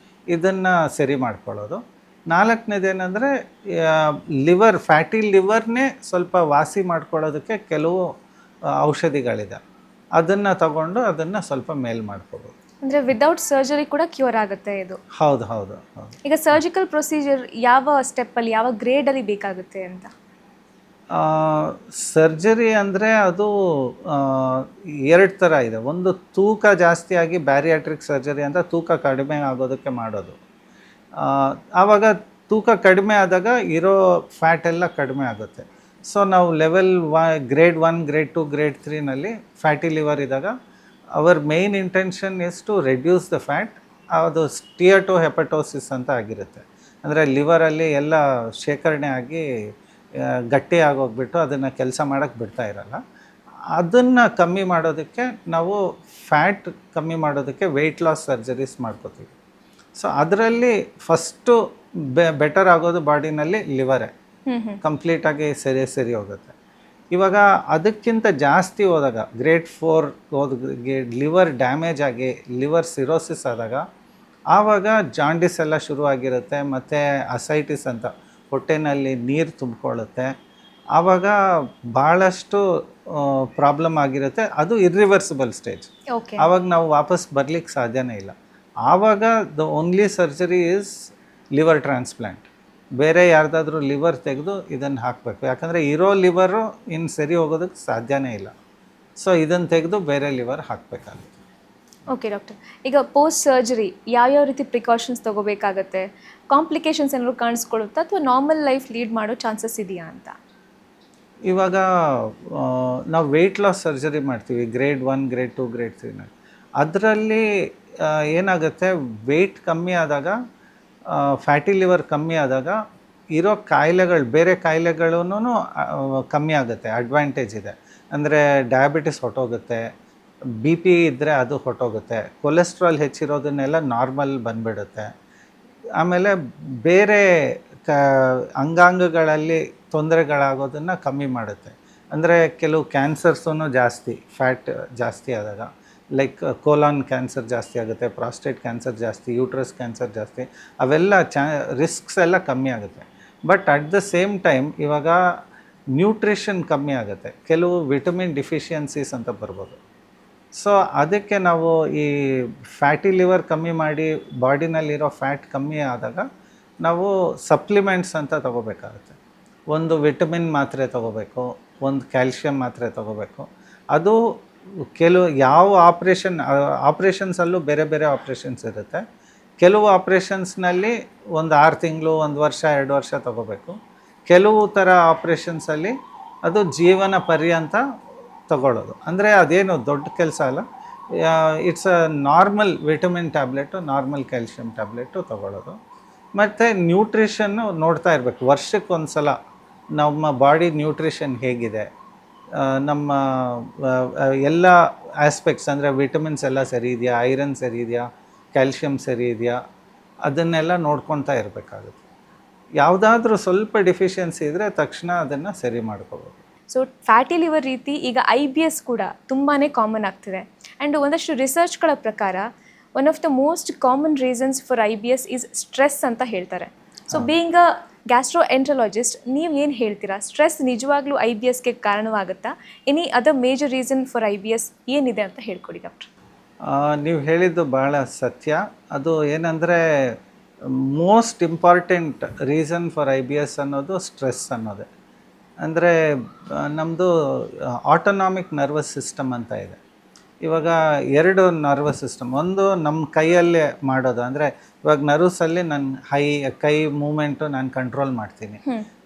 ಇದನ್ನು ಸರಿ ಮಾಡ್ಕೊಳ್ಳೋದು. ನಾಲ್ಕನೇದೇನೆಂದರೆ ಫ್ಯಾಟಿ ಲಿವರ್ನೇ ಸ್ವಲ್ಪ ವಾಸಿ ಮಾಡ್ಕೊಳ್ಳೋದಕ್ಕೆ ಕೆಲವು ಔಷಧಿಗಳಿದೆ, ಅದನ್ನು ತಗೊಂಡು ಅದನ್ನು ಸ್ವಲ್ಪ ಮೇಲ್ ಮಾಡ್ಕೋಬೋದು. ಅಂದರೆ ವಿದೌಟ್ ಸರ್ಜರಿ ಕೂಡ ಕ್ಯೂರ್ ಆಗುತ್ತೆ ಇದು? ಹೌದು. ಈಗ ಸರ್ಜಿಕಲ್ ಪ್ರೊಸೀಜರ್ ಯಾವ ಸ್ಟೆಪ್ಪಲ್ಲಿ, ಯಾವ ಗ್ರೇಡಲ್ಲಿ ಬೇಕಾಗುತ್ತೆ ಅಂತ? ಸರ್ಜರಿ ಅಂದರೆ ಅದು 2 ಥರ ಇದೆ. ಒಂದು ತೂಕ ಜಾಸ್ತಿಯಾಗಿ ಬ್ಯಾರಿಯಾಟ್ರಿಕ್ ಸರ್ಜರಿ ಅಂತ ತೂಕ ಕಡಿಮೆ ಆಗೋದಕ್ಕೆ ಮಾಡೋದು. ಆವಾಗ ತೂಕ ಕಡಿಮೆ ಆದಾಗ ಇರೋ ಫ್ಯಾಟ್ ಎಲ್ಲ ಕಡಿಮೆ ಆಗುತ್ತೆ. ಸೊ ನಾವು ಲೆವೆಲ್ ಗ್ರೇಡ್ 1, ಗ್ರೇಡ್ 2, ಗ್ರೇಡ್ 3ನಲ್ಲಿ ಫ್ಯಾಟಿ ಲಿವರ್ ಇದ್ದಾಗ our main intention is to reduce the fat. ಅದು ಸ್ಟಿಯಟೋಹೆಪಟೋಸಿಸ್ ಅಂತ ಆಗಿರುತ್ತೆ. ಅಂದರೆ ಲಿವರಲ್ಲಿ ಎಲ್ಲ ಶೇಖರಣೆ ಆಗಿ ಗಟ್ಟಿ ಆಗೋಗ್ಬಿಟ್ಟು ಅದನ್ನು ಕೆಲಸ ಮಾಡೋಕ್ಕೆ ಬಿಡ್ತಾ ಇರಲ್ಲ. ಅದನ್ನು ಕಮ್ಮಿ ಮಾಡೋದಕ್ಕೆ ನಾವು ಫ್ಯಾಟ್ ಕಮ್ಮಿ ಮಾಡೋದಕ್ಕೆ ವೆಯ್ಟ್ ಲಾಸ್ ಸರ್ಜರೀಸ್ ಮಾಡ್ಕೋತೀವಿ. ಸೊ ಅದರಲ್ಲಿ ಫಸ್ಟು ಬೆಟರ್ ಆಗೋದು ಬಾಡಿನಲ್ಲಿ ಲಿವರೇ, ಕಂಪ್ಲೀಟಾಗಿ ಸರಿ ಹೋಗುತ್ತೆ. ಇವಾಗ ಅದಕ್ಕಿಂತ ಜಾಸ್ತಿ ಹೋದಾಗ ಗ್ರೇಡ್ 4 ಲಿವರ್ ಡ್ಯಾಮೇಜ್ ಆಗಿ ಲಿವರ್ ಸಿರೋಸಿಸ್ ಆದಾಗ ಆವಾಗ ಜಾಂಡಿಸ್ ಎಲ್ಲ ಶುರುವಾಗಿರುತ್ತೆ. ಮತ್ತು ಅಸೈಟಿಸ್ ಅಂತ ಹೊಟ್ಟೆನಲ್ಲಿ ನೀರು ತುಂಬಿಕೊಳ್ಳುತ್ತೆ. ಆವಾಗ ಭಾಳಷ್ಟು ಪ್ರಾಬ್ಲಮ್ ಆಗಿರುತ್ತೆ. ಅದು ಇರ್ರಿವರ್ಸಿಬಲ್ ಸ್ಟೇಜ್. ಆವಾಗ ನಾವು ವಾಪಸ್ ಬರಲಿಕ್ಕೆ ಸಾಧ್ಯನೇ ಇಲ್ಲ. ಆವಾಗ the only surgery is liver transplant. ಬೇರೆ ಯಾರ್ದಾದ್ರೂ ಲಿವರ್ ತೆಗೆದು ಇದನ್ನು ಹಾಕಬೇಕು, ಯಾಕಂದರೆ ಇರೋ ಲಿವರು ಇನ್ನು ಸರಿ ಹೋಗೋದಕ್ಕೆ ಸಾಧ್ಯನೇ ಇಲ್ಲ. ಸೊ ಇದನ್ನು ತೆಗೆದು ಬೇರೆ ಲಿವರ್ ಹಾಕಬೇಕಾಗುತ್ತೆ. ಓಕೆ ಡಾಕ್ಟರ್, ಈಗ ಪೋಸ್ಟ್ ಸರ್ಜರಿ ಯಾವ್ಯಾವ ರೀತಿ ಪ್ರಿಕಾಷನ್ಸ್ ತೊಗೋಬೇಕಾಗತ್ತೆ? ಕಾಂಪ್ಲಿಕೇಶನ್ಸ್ ಏನಾದ್ರು ಕಾಣಿಸ್ಕೊಳ್ಳುತ್ತಾ ಅಥವಾ ನಾರ್ಮಲ್ ಲೈಫ್ ಲೀಡ್ ಮಾಡೋ ಚಾನ್ಸಸ್ ಇದೆಯಾ ಅಂತ? ಇವಾಗ ನಾವು ವೆಯ್ಟ್ ಲಾಸ್ ಸರ್ಜರಿ ಮಾಡ್ತೀವಿ, ಗ್ರೇಡ್ 1, ಗ್ರೇಡ್ 2, ಗ್ರೇಡ್ 3. ಅದರಲ್ಲಿ ಏನಾಗುತ್ತೆ, ವೆಯ್ಟ್ ಕಮ್ಮಿ ಆದಾಗ, ಫ್ಯಾಟಿ ಲಿವರ್ ಕಮ್ಮಿ ಆದಾಗ ಇರೋ ಕಾಯಿಲೆಗಳು, ಬೇರೆ ಕಾಯಿಲೆಗಳೂ ಕಮ್ಮಿ ಆಗುತ್ತೆ. ಅಡ್ವಾಂಟೇಜ್ ಇದೆ. ಅಂದರೆ ಡಯಾಬಿಟಿಸ್ ಹೊಟ್ಟೋಗುತ್ತೆ, ಬಿ ಪಿ ಇದ್ದರೆ ಅದು ಹೊಟ್ಟೋಗುತ್ತೆ, ಕೊಲೆಸ್ಟ್ರಾಲ್ ಹೆಚ್ಚಿರೋದನ್ನೆಲ್ಲ ನಾರ್ಮಲ್ ಬಂದುಬಿಡುತ್ತೆ. ಆಮೇಲೆ ಬೇರೆ ಅಂಗಾಂಗಗಳಲ್ಲಿ ತೊಂದರೆಗಳಾಗೋದನ್ನು ಕಮ್ಮಿ ಮಾಡುತ್ತೆ. ಅಂದರೆ ಕೆಲವು ಕ್ಯಾನ್ಸರ್ಸೂ ಜಾಸ್ತಿ, ಫ್ಯಾಟ್ ಜಾಸ್ತಿ ಆದಾಗ, ಲೈಕ್ ಕೋಲಾನ್ ಕ್ಯಾನ್ಸರ್ ಜಾಸ್ತಿ ಆಗುತ್ತೆ, ಪ್ರಾಸ್ಟೇಟ್ ಕ್ಯಾನ್ಸರ್ ಜಾಸ್ತಿ, ಯೂಟ್ರಸ್ ಕ್ಯಾನ್ಸರ್ ಜಾಸ್ತಿ, ಅವೆಲ್ಲ ರಿಸ್ಕ್ಸ್ ಎಲ್ಲ ಕಮ್ಮಿ ಆಗುತ್ತೆ. But at the same time ಇವಾಗ ನ್ಯೂಟ್ರಿಷನ್ ಕಮ್ಮಿ ಆಗುತ್ತೆ, ಕೆಲವು ವಿಟಮಿನ್ ಡಿಫಿಷಿಯನ್ಸೀಸ್ ಅಂತ ಬರ್ಬೋದು. ಸೊ ಅದಕ್ಕೆ ನಾವು ಈ ಫ್ಯಾಟಿ ಲಿವರ್ ಕಮ್ಮಿ ಮಾಡಿ ಬಾಡಿನಲ್ಲಿರೋ ಫ್ಯಾಟ್ ಕಮ್ಮಿ ಆದಾಗ ನಾವು ಸಪ್ಲಿಮೆಂಟ್ಸ್ ಅಂತ ತೊಗೋಬೇಕಾಗುತ್ತೆ. ಒಂದು ವಿಟಮಿನ್ ಮಾತ್ರೆ ತೊಗೋಬೇಕು, ಒಂದು ಕ್ಯಾಲ್ಶಿಯಂ ಮಾತ್ರೆ ತೊಗೋಬೇಕು. ಅದು ಯಾವ ಆಪ್ರೇಷನ್ಸಲ್ಲೂ ಬೇರೆ ಬೇರೆ ಆಪ್ರೇಷನ್ಸ್ ಇರುತ್ತೆ. ಕೆಲವು ಆಪ್ರೇಷನ್ಸ್ನಲ್ಲಿ ಒಂದು 6 ತಿಂಗಳು, 1 ವರ್ಷ, 2 ವರ್ಷ ತೊಗೋಬೇಕು. ಕೆಲವು ಥರ ಆಪ್ರೇಷನ್ಸಲ್ಲಿ ಅದು ಜೀವನ ಪರ್ಯಂತ ತಗೊಳ್ಳೋದು. ಅಂದರೆ ಅದೇನು ದೊಡ್ಡ ಕೆಲಸ ಅಲ್ಲ, it's a normal vitamin tablet, normal calcium tablet ತಗೊಳ್ಳೋದು. ಮತ್ತು ನ್ಯೂಟ್ರಿಷನ್ನು ನೋಡ್ತಾ ಇರಬೇಕು, ವರ್ಷಕ್ಕೊಂದು ಸಲ ನಮ್ಮ ಬಾಡಿ ನ್ಯೂಟ್ರಿಷನ್ ಹೇಗಿದೆ, ನಮ್ಮ ಎಲ್ಲ ಆಸ್ಪೆಕ್ಟ್ಸ್, ಅಂದರೆ ವಿಟಮಿನ್ಸ್ ಎಲ್ಲ ಸರಿ ಇದೆಯಾ, ಐರನ್ ಸರಿ ಇದೆಯಾ, ಕ್ಯಾಲ್ಶಿಯಂ ಸರಿ ಇದೆಯಾ, ಅದನ್ನೆಲ್ಲ ನೋಡ್ಕೊತಾ ಇರಬೇಕಾಗುತ್ತೆ. ಯಾವುದಾದ್ರೂ ಸ್ವಲ್ಪ ಡಿಫಿಷಿಯನ್ಸಿ ಇದ್ದರೆ ತಕ್ಷಣ ಅದನ್ನು ಸರಿ ಮಾಡ್ಕೋಬೋದು. ಸೊ ಫ್ಯಾಟಿ ಲಿವರ್ ರೀತಿ ಈಗ IBS ಕೂಡ ತುಂಬಾ ಕಾಮನ್ ಆಗ್ತಿದೆ. ಆ್ಯಂಡ್ ಒಂದಷ್ಟು ರಿಸರ್ಚ್ಗಳ ಪ್ರಕಾರ one of the most common reasons for IBS is stress ಅಂತ ಹೇಳ್ತಾರೆ. So being a gastroenterologist, ನೀವು ಏನು ಹೇಳ್ತೀರಾ? ಸ್ಟ್ರೆಸ್ ನಿಜವಾಗ್ಲೂ IBSಗೆ ಕಾರಣವಾಗುತ್ತಾ? Any other major reason for IBS ಏನಿದೆ ಅಂತ ಹೇಳ್ಕೊಡಿ ಡಾಕ್ಟ್ರ್. ನೀವು ಹೇಳಿದ್ದು ಭಾಳ ಸತ್ಯ. ಅದು ಏನಂದರೆ most important reason for IBS ಅನ್ನೋದು ಸ್ಟ್ರೆಸ್ ಅನ್ನೋದೇ. ಅಂದರೆ ನಮ್ಮದು ಆಟೋನಾಮಿಕ್ ನರ್ವಸ್ ಸಿಸ್ಟಮ್ ಅಂತ ಇದೆ. ಇವಾಗ 2 ನರ್ವಸ್ ಸಿಸ್ಟಮ್, ಒಂದು ನಮ್ಮ ಕೈಯಲ್ಲೇ ಮಾಡೋದು, ಅಂದರೆ ಇವಾಗ ನರ್ವ್ಸಲ್ಲಿ ನನ್ನ ಕೈ ಮೂಮೆಂಟು ನಾನು ಕಂಟ್ರೋಲ್ ಮಾಡ್ತೀನಿ.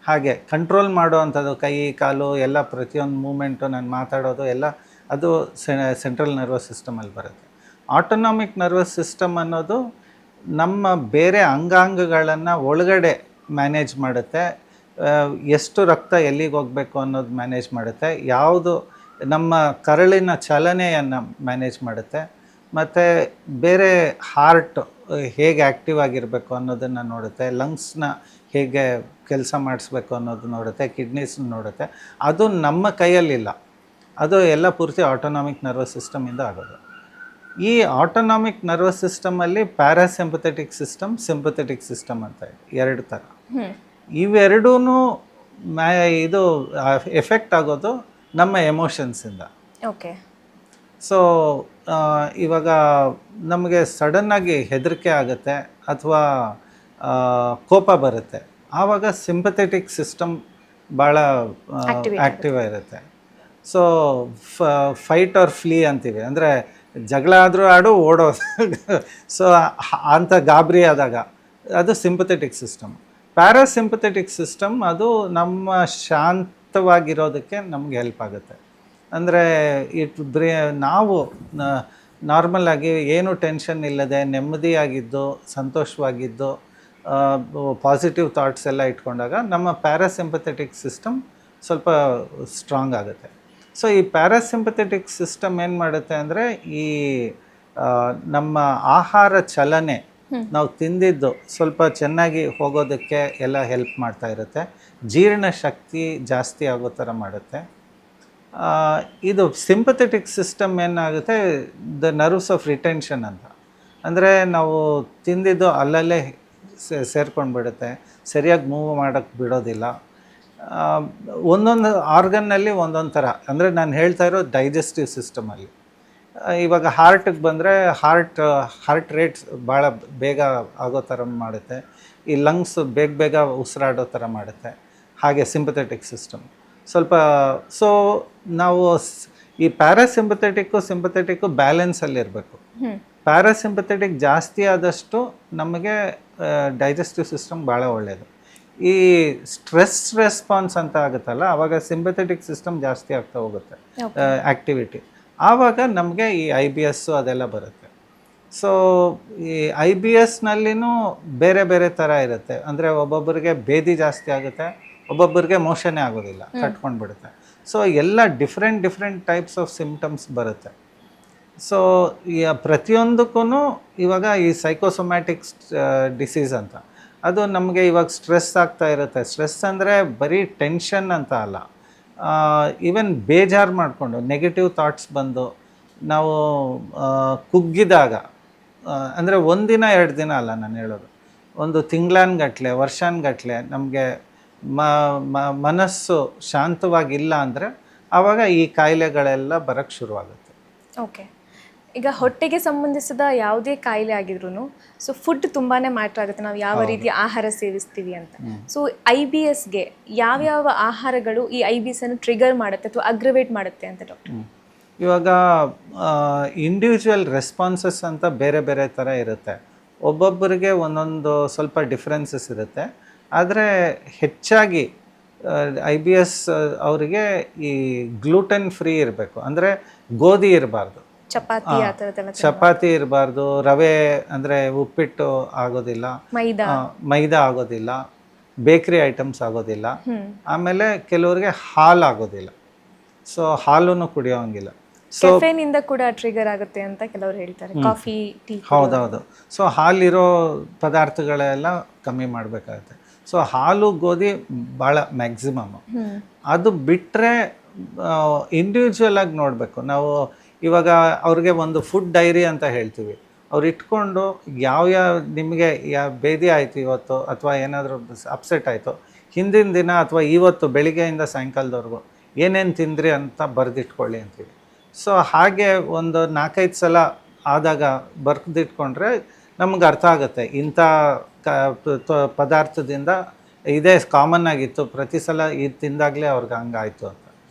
ಹಾಗೆ ಕಂಟ್ರೋಲ್ ಮಾಡೋ ಅಂಥದ್ದು ಕೈ ಕಾಲು ಎಲ್ಲ, ಪ್ರತಿಯೊಂದು ಮೂಮೆಂಟು ನಾನು ಮಾತಾಡೋದು ಎಲ್ಲ, ಅದು ಸೆಂಟ್ರಲ್ ನರ್ವಸ್ ಸಿಸ್ಟಮಲ್ಲಿ ಬರುತ್ತೆ. ಆಟೋನಾಮಿಕ್ ನರ್ವಸ್ ಸಿಸ್ಟಮ್ ಅನ್ನೋದು ನಮ್ಮ ಬೇರೆ ಅಂಗಾಂಗಗಳನ್ನು ಒಳಗಡೆ ಮ್ಯಾನೇಜ್ ಮಾಡುತ್ತೆ. ಎಷ್ಟು ರಕ್ತ ಎಲ್ಲಿಗೆ ಹೋಗಬೇಕು ಅನ್ನೋದು ಮ್ಯಾನೇಜ್ ಮಾಡುತ್ತೆ, ಯಾವುದು ನಮ್ಮ ಕರಳಿನ ಚಲನೆಯನ್ನು ಮ್ಯಾನೇಜ್ ಮಾಡುತ್ತೆ, ಮತ್ತು ಬೇರೆ ಹಾರ್ಟ್ ಹೇಗೆ ಆ್ಯಕ್ಟಿವ್ ಆಗಿರಬೇಕು ಅನ್ನೋದನ್ನು ನೋಡುತ್ತೆ, ಲಂಗ್ಸ್ನ ಹೇಗೆ ಕೆಲಸ ಮಾಡಿಸ್ಬೇಕು ಅನ್ನೋದು ನೋಡುತ್ತೆ, ಕಿಡ್ನೀಸ್ನ ನೋಡುತ್ತೆ. ಅದು ನಮ್ಮ ಕೈಯಲ್ಲಿಲ್ಲ, ಅದು ಎಲ್ಲ ಪೂರ್ತಿ ಆಟೋನಾಮಿಕ್ ನರ್ವಸ್ ಸಿಸ್ಟಮಿಂದ ಆಗೋದು. ಈ ಆಟೋನಾಮಿಕ್ ನರ್ವಸ್ ಸಿಸ್ಟಮಲ್ಲಿ ಪ್ಯಾರಾಸಿಂಪಥೆಟಿಕ್ ಸಿಸ್ಟಮ್, ಸಿಂಪಥೆಟಿಕ್ ಸಿಸ್ಟಮ್ ಅಂತ ಇದೆ, 2 ಥರ. ಇವೆರಡೂ ಇದು ಎಫೆಕ್ಟ್ ಆಗೋದು ನಮ್ಮ ಎಮೋಷನ್ಸಿಂದ. ಓಕೆ. ಸೊ ಇವಾಗ ನಮಗೆ ಸಡನ್ನಾಗಿ ಹೆದರಿಕೆ ಆಗುತ್ತೆ ಅಥವಾ ಕೋಪ ಬರುತ್ತೆ, ಆವಾಗ ಸಿಂಪಥೆಟಿಕ್ ಸಿಸ್ಟಮ್ ಭಾಳ ಆ್ಯಕ್ಟಿವ್ ಇರುತ್ತೆ. ಸೊ ಫೈಟ್ ಆರ್ ಫ್ಲೀ ಅಂತೀವಿ, ಅಂದರೆ ಜಗಳ ಆದರೂ ಆಡು, ಓಡೋದು. ಸೊ ಅಂಥ ಗಾಬರಿ ಆದಾಗ ಅದು ಸಿಂಪಥೆಟಿಕ್ ಸಿಸ್ಟಮ್. ಪ್ಯಾರಾಸಿಂಪಥೆಟಿಕ್ ಸಿಸ್ಟಮ್ ಅದು ನಮ್ಮ ಶಾಂತವಾಗಿರೋದಕ್ಕೆ ನಮಗೆ ಹೆಲ್ಪ್ ಆಗುತ್ತೆ. ಅಂದರೆ ನಾವು ನಾರ್ಮಲಾಗಿ ಏನು ಟೆನ್ಷನ್ ಇಲ್ಲದೆ ನೆಮ್ಮದಿಯಾಗಿದ್ದು, ಸಂತೋಷವಾಗಿದ್ದು, ಪಾಸಿಟಿವ್ ಥಾಟ್ಸ್ ಎಲ್ಲ ಇಟ್ಕೊಂಡಾಗ ನಮ್ಮ ಪ್ಯಾರಾಸಿಂಪಥೆಟಿಕ್ ಸಿಸ್ಟಮ್ ಸ್ವಲ್ಪ ಸ್ಟ್ರಾಂಗ್ ಆಗುತ್ತೆ. ಸೊ ಈ ಪ್ಯಾರಾಸಿಂಪಥೆಟಿಕ್ ಸಿಸ್ಟಮ್ ಏನು ಮಾಡುತ್ತೆ ಅಂದರೆ, ಈ ನಮ್ಮ ಆಹಾರ ಚಲನೆ, ನಾವು ತಿಂದಿದ್ದು ಸ್ವಲ್ಪ ಚೆನ್ನಾಗಿ ಹೋಗೋದಕ್ಕೆ ಎಲ್ಲ ಹೆಲ್ಪ್ ಮಾಡ್ತಾ ಇರುತ್ತೆ. ಜೀರ್ಣ ಶಕ್ತಿ ಜಾಸ್ತಿ ಆಗೋ ಥರ ಮಾಡುತ್ತೆ. ಇದು ಸಿಂಪಥೆಟಿಕ್ ಸಿಸ್ಟಮ್ ಏನಾಗುತ್ತೆ, ದ ನರ್ವ್ಸ್ ಆಫ್ ರಿಟೆನ್ಷನ್ ಅಂತ. ಅಂದರೆ ನಾವು ತಿಂದಿದ್ದು ಅಲ್ಲಲ್ಲೇ ಸೇರ್ಕೊಂಡು ಬಿಡುತ್ತೆ, ಸರಿಯಾಗಿ ಮೂವ್ ಮಾಡೋಕ್ಕೆ ಬಿಡೋದಿಲ್ಲ. ಒಂದೊಂದು ಆರ್ಗನ್ನಲ್ಲಿ ಒಂದೊಂದು ಥರ, ಅಂದರೆ ನಾನು ಹೇಳ್ತಾ ಇರೋ ಡೈಜೆಸ್ಟಿವ್ ಸಿಸ್ಟಮಲ್ಲಿ. ಇವಾಗ ಹಾರ್ಟಿಗೆ ಬಂದರೆ ಹಾರ್ಟ್ ರೇಟ್ಸ್ ಭಾಳ ಬೇಗ ಆಗೋ ಥರ ಮಾಡುತ್ತೆ. ಈ ಲಂಗ್ಸ್ ಬೇಗ ಉಸಿರಾಡೋ ಥರ ಮಾಡುತ್ತೆ. ಹಾಗೆ ಸಿಂಪಥೆಟಿಕ್ ಸಿಸ್ಟಮ್ ಸ್ವಲ್ಪ. ಸೊ ನಾವು ಈ ಸಿಂಪಥೆಟಿಕ್ಕು ಬ್ಯಾಲೆನ್ಸಲ್ಲಿ ಇರಬೇಕು. ಪ್ಯಾರಾಸಿಂಪಥೆಟಿಕ್ ಜಾಸ್ತಿ ಆದಷ್ಟು ನಮಗೆ ಡೈಜೆಸ್ಟಿವ್ ಸಿಸ್ಟಮ್ ಭಾಳ ಒಳ್ಳೆಯದು. ಈ ಸ್ಟ್ರೆಸ್ ರೆಸ್ಪಾನ್ಸ್ ಅಂತ ಆಗುತ್ತಲ್ಲ, ಆವಾಗ ಸಿಂಪಥೆಟಿಕ್ ಸಿಸ್ಟಮ್ ಜಾಸ್ತಿ ಆಗ್ತಾ ಹೋಗುತ್ತೆ ಆ್ಯಕ್ಟಿವಿಟಿ. ಆವಾಗ ನಮಗೆ ಈ IBS ಅದೆಲ್ಲ ಬರುತ್ತೆ. ಸೊ ಈ IBSನಲ್ಲಿನೂ ಬೇರೆ ಬೇರೆ ಥರ ಇರುತ್ತೆ. ಅಂದರೆ ಒಬ್ಬೊಬ್ಬರಿಗೆ ಭೇದಿ ಜಾಸ್ತಿ ಆಗುತ್ತೆ, ಒಬ್ಬೊಬ್ಬರಿಗೆ ಮೋಷನ್ನೇ ಆಗೋದಿಲ್ಲ, ಕಟ್ಕೊಂಡ್ಬಿಡುತ್ತೆ. ಸೊ ಎಲ್ಲ ಡಿಫ್ರೆಂಟ್ ಟೈಪ್ಸ್ ಆಫ್ ಸಿಮ್ಟಮ್ಸ್ ಬರುತ್ತೆ. ಸೊ ಈ ಪ್ರತಿಯೊಂದಕ್ಕೂ ಇವಾಗ ಈ ಸೈಕೋಸೊಮ್ಯಾಟಿಕ್ ಡಿಸೀಸ್ ಅಂತ ಅದು ನಮಗೆ ಇವಾಗ ಸ್ಟ್ರೆಸ್ ಆಗ್ತಾ ಇರುತ್ತೆ. ಸ್ಟ್ರೆಸ್ ಅಂದರೆ ಬರೀ ಟೆನ್ಷನ್ ಅಂತ ಅಲ್ಲ, ಈವನ್ ಬೇಜಾರು ಮಾಡಿಕೊಂಡು ನೆಗೆಟಿವ್ ಥಾಟ್ಸ್ ಬಂದು ನಾವು ಕುಗ್ಗಿದಾಗ, ಅಂದರೆ ಒಂದಿನ 2 ದಿನ ಅಲ್ಲ ನಾನು ಹೇಳೋದು, ಒಂದು ತಿಂಗಳಾನ್ಗಟ್ಲೆ ವರ್ಷಾನ್ಗಟ್ಲೆ ನಮಗೆ ಮನಸ್ಸು ಶಾಂತವಾಗಿಲ್ಲ ಅಂದರೆ ಆವಾಗ ಈ ಕಾಯಿಲೆಗಳೆಲ್ಲ ಬರೋಕ್ಕೆ ಶುರುವಾಗುತ್ತೆ. ಓಕೆ, ಈಗ ಹೊಟ್ಟೆಗೆ ಸಂಬಂಧಿಸಿದ ಯಾವುದೇ ಕಾಯಿಲೆ ಆಗಿದ್ರು ಸೊ ಫುಡ್ ತುಂಬಾ ಮ್ಯಾಟ್ರ್ ಆಗುತ್ತೆ, ನಾವು ಯಾವ ರೀತಿ ಆಹಾರ ಸೇವಿಸ್ತೀವಿ ಅಂತ. ಸೊ IBSಗೆ ಯಾವ್ಯಾವ ಆಹಾರಗಳು ಈ IBS ಅನ್ನು ಟ್ರಿಗರ್ ಮಾಡುತ್ತೆ ಅಥವಾ ಅಗ್ರವೇಟ್ ಮಾಡುತ್ತೆ ಅಂತ ಡಾಕ್ಟರ್? ಇವಾಗ ಇಂಡಿವಿಜುವಲ್ ರೆಸ್ಪಾನ್ಸಸ್ ಅಂತ ಬೇರೆ ಬೇರೆ ಥರ ಇರುತ್ತೆ. ಒಬ್ಬೊಬ್ಬರಿಗೆ ಒಂದೊಂದು ಸ್ವಲ್ಪ ಡಿಫ್ರೆನ್ಸಸ್ ಇರುತ್ತೆ. ಆದರೆ ಹೆಚ್ಚಾಗಿ IBS ಅವರಿಗೆ ಈ ಗ್ಲೂಟೆನ್ ಫ್ರೀ ಇರಬೇಕು, ಅಂದರೆ ಗೋಧಿ ಇರಬಾರ್ದು, ಚಪಾತಿ ಇರಬಾರ್ದು, ರವೆ ಅಂದರೆ ಉಪ್ಪಿಟ್ಟು ಆಗೋದಿಲ್ಲ, ಮೈದಾ ಆಗೋದಿಲ್ಲ, ಬೇಕ್ರಿ ಐಟಮ್ಸ್ ಆಗೋದಿಲ್ಲ, ಆಮೇಲೆ ಕೆಲವರಿಗೆ ಹಾಲು ಆಗೋದಿಲ್ಲ, ಸೊ ಹಾಲನ್ನು ಕುಡಿಯೋಂಗಿಲ್ಲ. ಸೊ ಕೆಫೆನಿಂದ ಕೂಡ ಟ್ರಿಗರ್ ಆಗುತ್ತೆ ಅಂತ ಕೆಲವರು ಹೇಳ್ತಾರೆ, ಕಾಫಿ, ಟೀ. ಹೌದೌದು. ಸೊ ಹಾಲಿರೋ ಪದಾರ್ಥಗಳೆಲ್ಲ ಕಮ್ಮಿ ಮಾಡಬೇಕಾಗುತ್ತೆ. ಸೊ ಹಾಲು ಗೋಧಿ ಭಾಳ ಮ್ಯಾಕ್ಸಿಮಮ್. ಅದು ಬಿಟ್ಟರೆ ಇಂಡಿವಿಜುವಲ್ ಆಗಿ ನೋಡಬೇಕು ನಾವು. ಇವಾಗ ಅವ್ರಿಗೆ ಒಂದು ಫುಡ್ ಡೈರಿ ಅಂತ ಹೇಳ್ತೀವಿ, ಅವ್ರು ಇಟ್ಕೊಂಡು ಯಾವ್ಯಾವ ನಿಮಗೆ ಭೇದಿ ಆಯಿತು ಇವತ್ತು ಅಥವಾ ಏನಾದರೂ ಅಪ್ಸೆಟ್ ಆಯಿತು, ಹಿಂದಿನ ದಿನ ಅಥವಾ ಇವತ್ತು ಬೆಳಿಗ್ಗೆಯಿಂದ ಸಾಯಂಕಾಲದವರೆಗೂ ಏನೇನು ತಿಂದ್ರಿ ಅಂತ ಬರೆದಿಟ್ಕೊಳ್ಳಿ ಅಂತೀವಿ. ಸೊ ಹಾಗೆ ಒಂದು 4-5 ಸಲ ಆದಾಗ ಬರೆದಿಟ್ಕೊಂಡ್ರೆ ನಮ್ಗೆ ಅರ್ಥ ಆಗುತ್ತೆ, ಇಂಥ ಪದಾರ್ಥದಿಂದ ಇದೇ ಕಾಮನ್ ಆಗಿತ್ತು, ಪ್ರತಿ ಸಲ ಇದು ತಿಂದಾಗಲೇ ಅವ್ರಿಗೆ ಹಂಗಾಯಿತು ಅಂತ.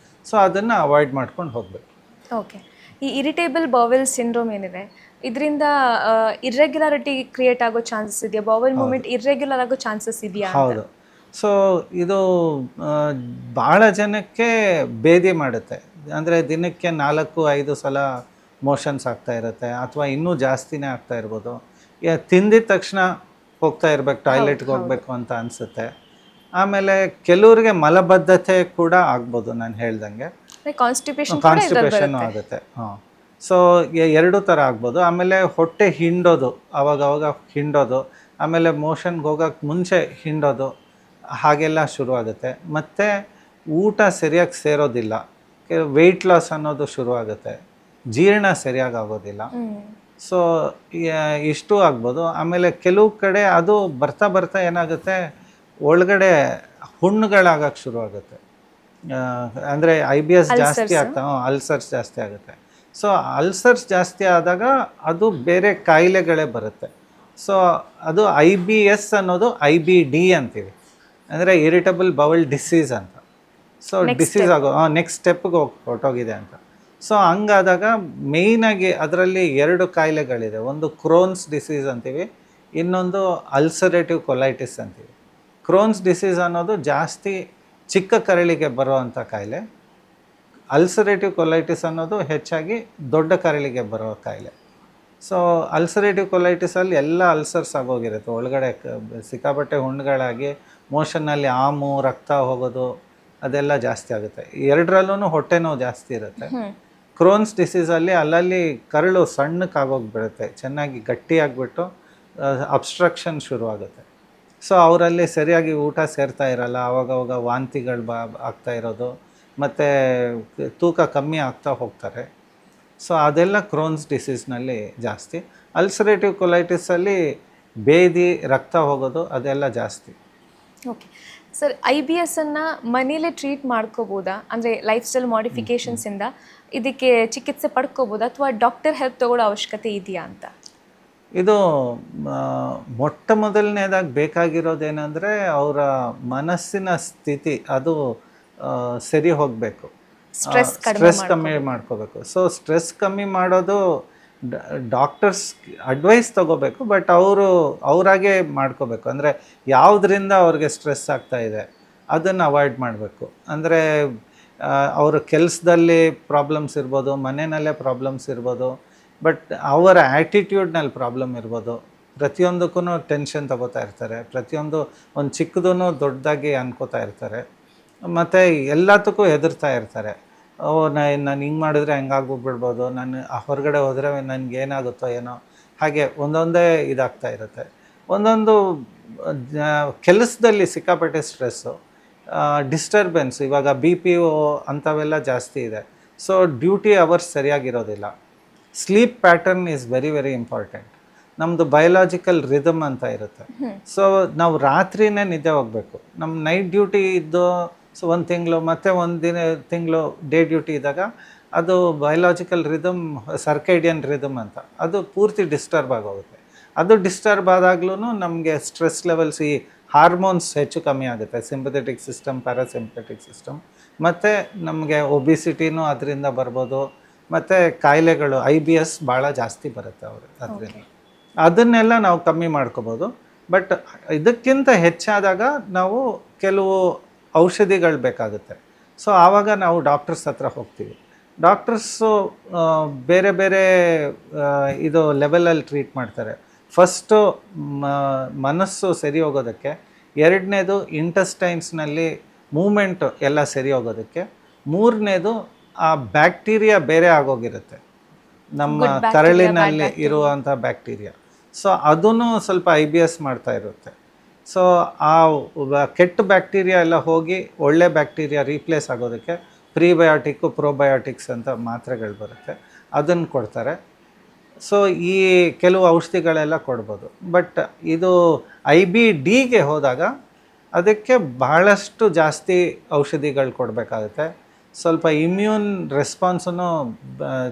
ಸೊ ಅದನ್ನು ಅವಾಯ್ಡ್ ಮಾಡ್ಕೊಂಡು ಹೋಗಬೇಕು. ಓಕೆ, ಈ ಇರಿಟೇಬಲ್ ಬೌವೆಲ್ ಸಿಂಡ್ರೋಮ್ ಏನಿದೆ, ಇದರಿಂದ ಇರ್ರೆಗ್ಯುಲಾರಿಟಿ ಕ್ರಿಯೇಟ್ ಆಗೋ ಚಾನ್ಸಸ್ ಇದೆಯಾ? ಬೌವೆಲ್ ಮೂವ್ಮೆಂಟ್ ಇರ್ರೆಗ್ಯುಲರ್ ಆಗೋ ಚಾನ್ಸಸ್ ಇದೆಯಾ? ಹೌದು. ಸೊ ಇದು ಭಾಳ ಜನಕ್ಕೆ ಭೇದಿ ಮಾಡುತ್ತೆ. ಅಂದರೆ ದಿನಕ್ಕೆ 4-5 ಸಲ ಮೋಷನ್ಸ್ ಆಗ್ತಾ ಇರುತ್ತೆ, ಅಥವಾ ಇನ್ನೂ ಜಾಸ್ತಿನೇ ಆಗ್ತಾ ಇರ್ಬೋದು. ತಿಂದಿದ ತಕ್ಷಣ ಹೋಗ್ತಾ ಇರ್ಬೇಕು, ಟಾಯ್ಲೆಟ್ಗೆ ಹೋಗಬೇಕು ಅಂತ ಅನಿಸುತ್ತೆ. ಆಮೇಲೆ ಕೆಲವ್ರಿಗೆ ಮಲಬದ್ಧತೆ ಕೂಡ ಆಗ್ಬೋದು, ನಾನು ಹೇಳ್ದಂಗೆ ಕಾನ್ಸ್ಟಿಪೇಷನ್ ಆಗುತ್ತೆ. ಹಾಂ, ಸೊ 2 ಥರ ಆಗ್ಬೋದು. ಆಮೇಲೆ ಹೊಟ್ಟೆ ಹಿಂಡೋದು, ಅವಾಗವಾಗ ಹಿಂಡೋದು, ಆಮೇಲೆ ಮೋಷನ್ಗೆ ಹೋಗೋಕ್ಕೆ ಮುಂಚೆ ಹಿಂಡೋದು, ಹಾಗೆಲ್ಲ ಶುರುವಾಗುತ್ತೆ. ಮತ್ತು ಊಟ ಸರಿಯಾಗಿ ಸೇರೋದಿಲ್ಲ, ವೆಯ್ಟ್ ಲಾಸ್ ಅನ್ನೋದು ಶುರುವಾಗುತ್ತೆ, ಜೀರ್ಣ ಸರಿಯಾಗಿ ಆಗೋದಿಲ್ಲ. ಸೊ ಇಷ್ಟು ಆಗ್ಬೋದು. ಆಮೇಲೆ ಕೆಲವು ಕಡೆ ಅದು ಬರ್ತಾ ಬರ್ತಾ ಏನಾಗುತ್ತೆ, ಒಳಗಡೆ ಹುಣ್ಣುಗಳಾಗಕ್ಕೆ ಶುರುವಾಗುತ್ತೆ. ಅಂದರೆ IBS ಜಾಸ್ತಿ ಆಗ್ತಾ ಅಲ್ಸರ್ಸ್ ಜಾಸ್ತಿ ಆಗುತ್ತೆ. ಸೊ ಅಲ್ಸರ್ಸ್ ಜಾಸ್ತಿ ಆದಾಗ ಅದು ಬೇರೆ ಕಾಯಿಲೆಗಳೇ ಬರುತ್ತೆ. ಸೊ ಅದು IBS ಅನ್ನೋದು IBD ಅಂತೀವಿ, ಅಂದರೆ ಇರಿಟಬಲ್ ಬೌಲ್ ಡಿಸೀಸ್ ಅಂತ. ಸೊ ಡಿಸೀಸ್ ಆಗೋ ನೆಕ್ಸ್ಟ್ ಸ್ಟೆಪ್ಗೆ ಹೊರಟೋಗಿದೆ ಅಂತ. ಸೊ ಹಂಗಾದಾಗ ಮೇಯ್ನಾಗಿ ಅದರಲ್ಲಿ 2 ಕಾಯಿಲೆಗಳಿದೆ. ಒಂದು ಕ್ರೋನ್ಸ್ ಡಿಸೀಸ್ ಅಂತೀವಿ, ಇನ್ನೊಂದು ಅಲ್ಸರೇಟಿವ್ ಕೊಲೈಟಿಸ್ ಅಂತೀವಿ. ಕ್ರೋನ್ಸ್ ಡಿಸೀಸ್ ಅನ್ನೋದು ಜಾಸ್ತಿ ಚಿಕ್ಕ ಕರಳಿಗೆ ಬರುವಂಥ ಕಾಯಿಲೆ. ಅಲ್ಸರೇಟಿವ್ ಕೊಲೈಟಿಸ್ ಅನ್ನೋದು ಹೆಚ್ಚಾಗಿ ದೊಡ್ಡ ಕರಳಿಗೆ ಬರೋ ಕಾಯಿಲೆ. ಸೊ ಅಲ್ಸರೇಟಿವ್ ಕೊಲೈಟಿಸಲ್ಲಿ ಎಲ್ಲ ಅಲ್ಸರ್ಸ್ ಆಗೋಗಿರುತ್ತೆ, ಒಳಗಡೆ ಸಿಕ್ಕಾಪಟ್ಟೆ ಹುಣ್ಣುಗಳಾಗಿ ಮೋಷನ್ನಲ್ಲಿ ಆಮು, ರಕ್ತ ಹೋಗೋದು ಅದೆಲ್ಲ ಜಾಸ್ತಿ ಆಗುತ್ತೆ. 2ರಲ್ಲೂ ಹೊಟ್ಟೆ ನೋವು ಜಾಸ್ತಿ ಇರುತ್ತೆ. ಕ್ರೋನ್ಸ್ ಡಿಸೀಸಲ್ಲಿ ಅಲ್ಲಲ್ಲಿ ಕರಳು ಸಣ್ಣಕ್ಕಾಗೋಗ್ಬಿಡುತ್ತೆ, ಚೆನ್ನಾಗಿ ಗಟ್ಟಿಯಾಗಿಬಿಟ್ಟು ಅಬ್ಸ್ಟ್ರಕ್ಷನ್ ಶುರುವಾಗುತ್ತೆ. ಸೊ ಅವರಲ್ಲಿ ಸರಿಯಾಗಿ ಊಟ ಸೇರ್ತಾ ಇರಲ್ಲ, ಆವಾಗವಾಗ ವಾಂತಿಗಳು ಆಗ್ತಾ ಇರೋದು, ಮತ್ತು ತೂಕ ಕಮ್ಮಿ ಆಗ್ತಾ ಹೋಗ್ತಾರೆ. ಸೊ ಅದೆಲ್ಲ ಕ್ರೋನ್ಸ್ ಡಿಸೀಸ್ನಲ್ಲಿ ಜಾಸ್ತಿ. ಅಲ್ಸರೇಟಿವ್ ಕೊಲೈಟಿಸಲ್ಲಿ ಬೇದಿ, ರಕ್ತ ಹೋಗೋದು ಅದೆಲ್ಲ ಜಾಸ್ತಿ. ಓಕೆ ಸರ್, IBSನ್ನು ಮನೇಲೇ ಟ್ರೀಟ್ ಮಾಡ್ಕೋಬೋದಾ? ಅಂದರೆ ಲೈಫ್ ಸ್ಟೈಲ್ ಮಾಡಿಫಿಕೇಷನ್ಸಿಂದ ಇದಕ್ಕೆ ಚಿಕಿತ್ಸೆ ಪಡ್ಕೋಬೋದಾ, ಅಥವಾ ಡಾಕ್ಟರ್ ಹೆಲ್ಪ್ ತೊಗೊಳ್ಳೋ ಅವಶ್ಯಕತೆ ಇದೆಯಾ ಅಂತ? ಇದು ಮೊಟ್ಟ ಮೊದಲನೇದಾಗಿ ಬೇಕಾಗಿರೋದೇನೆಂದರೆ ಅವರ ಮನಸ್ಸಿನ ಸ್ಥಿತಿ ಅದು ಸರಿ ಹೋಗಬೇಕು. ಸ್ಟ್ರೆಸ್ ಸ್ಟ್ರೆಸ್ ಕಮ್ಮಿ ಮಾಡ್ಕೋಬೇಕು. ಸೊ ಸ್ಟ್ರೆಸ್ ಕಮ್ಮಿ ಮಾಡೋದು ಡಾಕ್ಟರ್ಸ್ ಅಡ್ವೈಸ್ ತಗೋಬೇಕು, ಬಟ್ ಅವರಾಗೆ ಮಾಡ್ಕೋಬೇಕು. ಅಂದರೆ ಯಾವುದರಿಂದ ಅವ್ರಿಗೆ ಸ್ಟ್ರೆಸ್ ಆಗ್ತಾ ಇದೆ ಅದನ್ನು ಅವಾಯ್ಡ್ ಮಾಡಬೇಕು. ಅಂದರೆ ಅವರ ಕೆಲಸದಲ್ಲಿ ಪ್ರಾಬ್ಲಮ್ಸ್ ಇರ್ಬೋದು, ಮನೆಯಲ್ಲೇ ಪ್ರಾಬ್ಲಮ್ಸ್ ಇರ್ಬೋದು, ಬಟ್ ಅವರ ಆ್ಯಟಿಟ್ಯೂಡ್ನಲ್ಲಿ ಪ್ರಾಬ್ಲಮ್ ಇರ್ಬೋದು. ಪ್ರತಿಯೊಂದಕ್ಕೂ ಟೆನ್ಷನ್ ತಗೋತಾ ಇರ್ತಾರೆ, ಪ್ರತಿಯೊಂದು ಒಂದು ಚಿಕ್ಕದೂ ದೊಡ್ಡದಾಗಿ ಅನ್ಕೋತಾ ಇರ್ತಾರೆ, ಮತ್ತು ಎಲ್ಲದಕ್ಕೂ ಹೆದರ್ತಾ ಇರ್ತಾರೆ. ನಾನು ಹಿಂಗೆ ಮಾಡಿದ್ರೆ ಹೆಂಗಾಗ್ಬಿಡ್ಬೋದು, ನಾನು ಹೊರಗಡೆ ಹೋದರೆ ನನಗೇನಾಗುತ್ತೋ ಏನೋ, ಹಾಗೆ ಒಂದೊಂದೇ ಇದಾಗ್ತಾ ಇರುತ್ತೆ. ಒಂದೊಂದು ಕೆಲಸದಲ್ಲಿ ಸಿಕ್ಕಾಪಟ್ಟೆ ಸ್ಟ್ರೆಸ್ಸು, ಡಿಸ್ಟರ್ಬೆನ್ಸ್, ಇವಾಗ BPO ಅಂಥವೆಲ್ಲ ಜಾಸ್ತಿ ಇದೆ. ಸೊ ಡ್ಯೂಟಿ ಅವರ್ಸ್ ಸರಿಯಾಗಿರೋದಿಲ್ಲ. Sleep pattern is very very important. ನಮ್ಮದು ಬಯೋಲಾಜಿಕಲ್ ರಿದಮ್ ಅಂತ ಇರುತ್ತೆ. ಸೊ ನಾವು ರಾತ್ರಿನೇ ನಿದ್ದೆ ಹೋಗಬೇಕು. ನಮ್ಮ ನೈಟ್ ಡ್ಯೂಟಿ ಇದ್ದು ಸೊ 1 ತಿಂಗಳು ಮತ್ತು ತಿಂಗಳು ಡೇ ಡ್ಯೂಟಿ ಇದ್ದಾಗ ಅದು ಬಯೋಲಾಜಿಕಲ್ ರಿದಮ್, ಸರ್ಕೈಡಿಯನ್ ರಿದಮ್ ಅಂತ, ಅದು ಪೂರ್ತಿ ಡಿಸ್ಟರ್ಬ್ ಆಗೋಗುತ್ತೆ. ಅದು ಡಿಸ್ಟರ್ಬ್ ಆದಾಗ್ಲೂ ನಮಗೆ ಸ್ಟ್ರೆಸ್ ಲೆವೆಲ್ಸ್, ಈ ಹಾರ್ಮೋನ್ಸ್ ಹೆಚ್ಚು ಕಮ್ಮಿ ಆಗುತ್ತೆ, ಸಿಂಪಥೆಟಿಕ್ ಸಿಸ್ಟಮ್, ಪ್ಯಾರಾಸಿಂಪಥೆಟಿಕ್ ಸಿಸ್ಟಮ್, ಮತ್ತು ನಮಗೆ ಒಬಿಸಿಟಿನೂ ಅದರಿಂದ ಬರ್ಬೋದು, ಮತ್ತು ಕಾಯಿಲೆಗಳು IBS ಭಾಳ ಜಾಸ್ತಿ ಬರುತ್ತೆ ಅದರಿಂದ. ಅದನ್ನೆಲ್ಲ ನಾವು ಕಮ್ಮಿ ಮಾಡ್ಕೋಬೋದು. ಬಟ್ ಇದಕ್ಕಿಂತ ಹೆಚ್ಚಾದಾಗ ನಾವು ಕೆಲವು ಔಷಧಿಗಳು ಬೇಕಾಗುತ್ತೆ. ಸೊ ಆವಾಗ ನಾವು ಡಾಕ್ಟರ್ಸ್ ಹತ್ರ ಹೋಗ್ತೀವಿ. ಡಾಕ್ಟರ್ಸು ಬೇರೆ ಬೇರೆ ಇದು ಲೆವೆಲಲ್ಲಿ ಟ್ರೀಟ್ ಮಾಡ್ತಾರೆ. ಫಸ್ಟು ಮನಸ್ಸು ಸರಿ ಹೋಗೋದಕ್ಕೆ, ಎರಡನೇದು ಇಂಟೆಸ್ಟೈನ್ಸ್ನಲ್ಲಿ ಮೂಮೆಂಟು ಎಲ್ಲ ಸರಿ ಹೋಗೋದಕ್ಕೆ, ಮೂರನೇದು ಆ ಬ್ಯಾಕ್ಟೀರಿಯಾ ಬೇರೆ ಆಗೋಗಿರುತ್ತೆ, ನಮ್ಮ ಕರಳಿನಲ್ಲಿ ಇರುವಂಥ ಬ್ಯಾಕ್ಟೀರಿಯಾ. ಸೊ ಅದೂ ಸ್ವಲ್ಪ IBS ಮಾಡ್ತಾ ಇರುತ್ತೆ. ಸೊ ಆ ಕೆಟ್ಟ ಬ್ಯಾಕ್ಟೀರಿಯಾ ಎಲ್ಲ ಹೋಗಿ ಒಳ್ಳೆ ಬ್ಯಾಕ್ಟೀರಿಯಾ ರೀಪ್ಲೇಸ್ ಆಗೋದಕ್ಕೆ ಪ್ರೀಬಯೋಟಿಕ್ಕು, ಪ್ರೋಬಯೋಟಿಕ್ಸ್ ಅಂತ ಮಾತ್ರೆಗಳು ಬರುತ್ತೆ, ಅದನ್ನು ಕೊಡ್ತಾರೆ. ಸೊ ಈ ಕೆಲವು ಔಷಧಿಗಳೆಲ್ಲ ಕೊಡ್ಬೋದು. ಬಟ್ ಇದು IBDಗೆ ಹೋದಾಗ ಅದಕ್ಕೆ ಬಹಳಷ್ಟು ಜಾಸ್ತಿ ಔಷಧಿಗಳು ಕೊಡಬೇಕಾಗುತ್ತೆ. ಸ್ವಲ್ಪ ಇಮ್ಯೂನ್ ರೆಸ್ಪಾನ್ಸೂ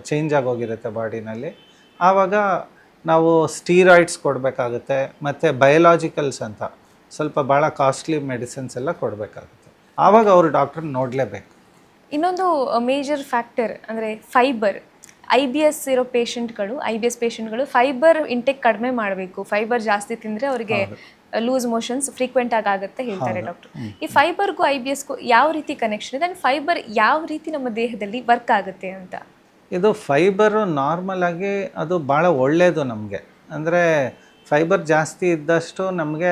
ಚೇಂಜ್ ಆಗೋಗಿರುತ್ತೆ ಬಾಡಿನಲ್ಲಿ. ಆವಾಗ ನಾವು ಸ್ಟೀರಾಯ್ಡ್ಸ್ ಕೊಡಬೇಕಾಗುತ್ತೆ, ಮತ್ತು ಬಯೋಲಾಜಿಕಲ್ಸ್ ಅಂತ ಸ್ವಲ್ಪ ಭಾಳ ಕಾಸ್ಟ್ಲಿ ಮೆಡಿಸಿನ್ಸ್ ಎಲ್ಲ ಕೊಡಬೇಕಾಗುತ್ತೆ. ಆವಾಗ ಅವರು ಡಾಕ್ಟ್ರ್ ನೋಡಲೇಬೇಕು. ಇನ್ನೊಂದು ಮೇಜರ್ ಫ್ಯಾಕ್ಟರ್ ಅಂದರೆ ಫೈಬರ್. IBS ಇರೋ ಪೇಷಂಟ್ಗಳು ಫೈಬರ್ ಇಂಟೇಕ್ ಕಡಿಮೆ ಮಾಡಬೇಕು, ಫೈಬರ್ ಜಾಸ್ತಿ ತಿಂದರೆ ಅವರಿಗೆ ಲೂಸ್ ಮೋಷನ್ಸ್ ಫ್ರೀಕ್ವೆಂಟ್ ಆಗುತ್ತೆ ಹೇಳ್ತಾರೆ ಡಾಕ್ಟರ್. ಈ ಫೈಬರ್ಗೂ IBSಗೂ ಯಾವ ರೀತಿ ಕನೆಕ್ಷನ್ ಇದೆ, ಆ್ಯಂಡ್ ಫೈಬರ್ ಯಾವ ರೀತಿ ನಮ್ಮ ದೇಹದಲ್ಲಿ ವರ್ಕ್ ಆಗುತ್ತೆ ಅಂತ? ಇದು ಫೈಬರು ನಾರ್ಮಲ್ ಆಗಿ ಅದು ಭಾಳ ಒಳ್ಳೆಯದು ನಮಗೆ. ಅಂದರೆ ಫೈಬರ್ ಜಾಸ್ತಿ ಇದ್ದಷ್ಟು ನಮಗೆ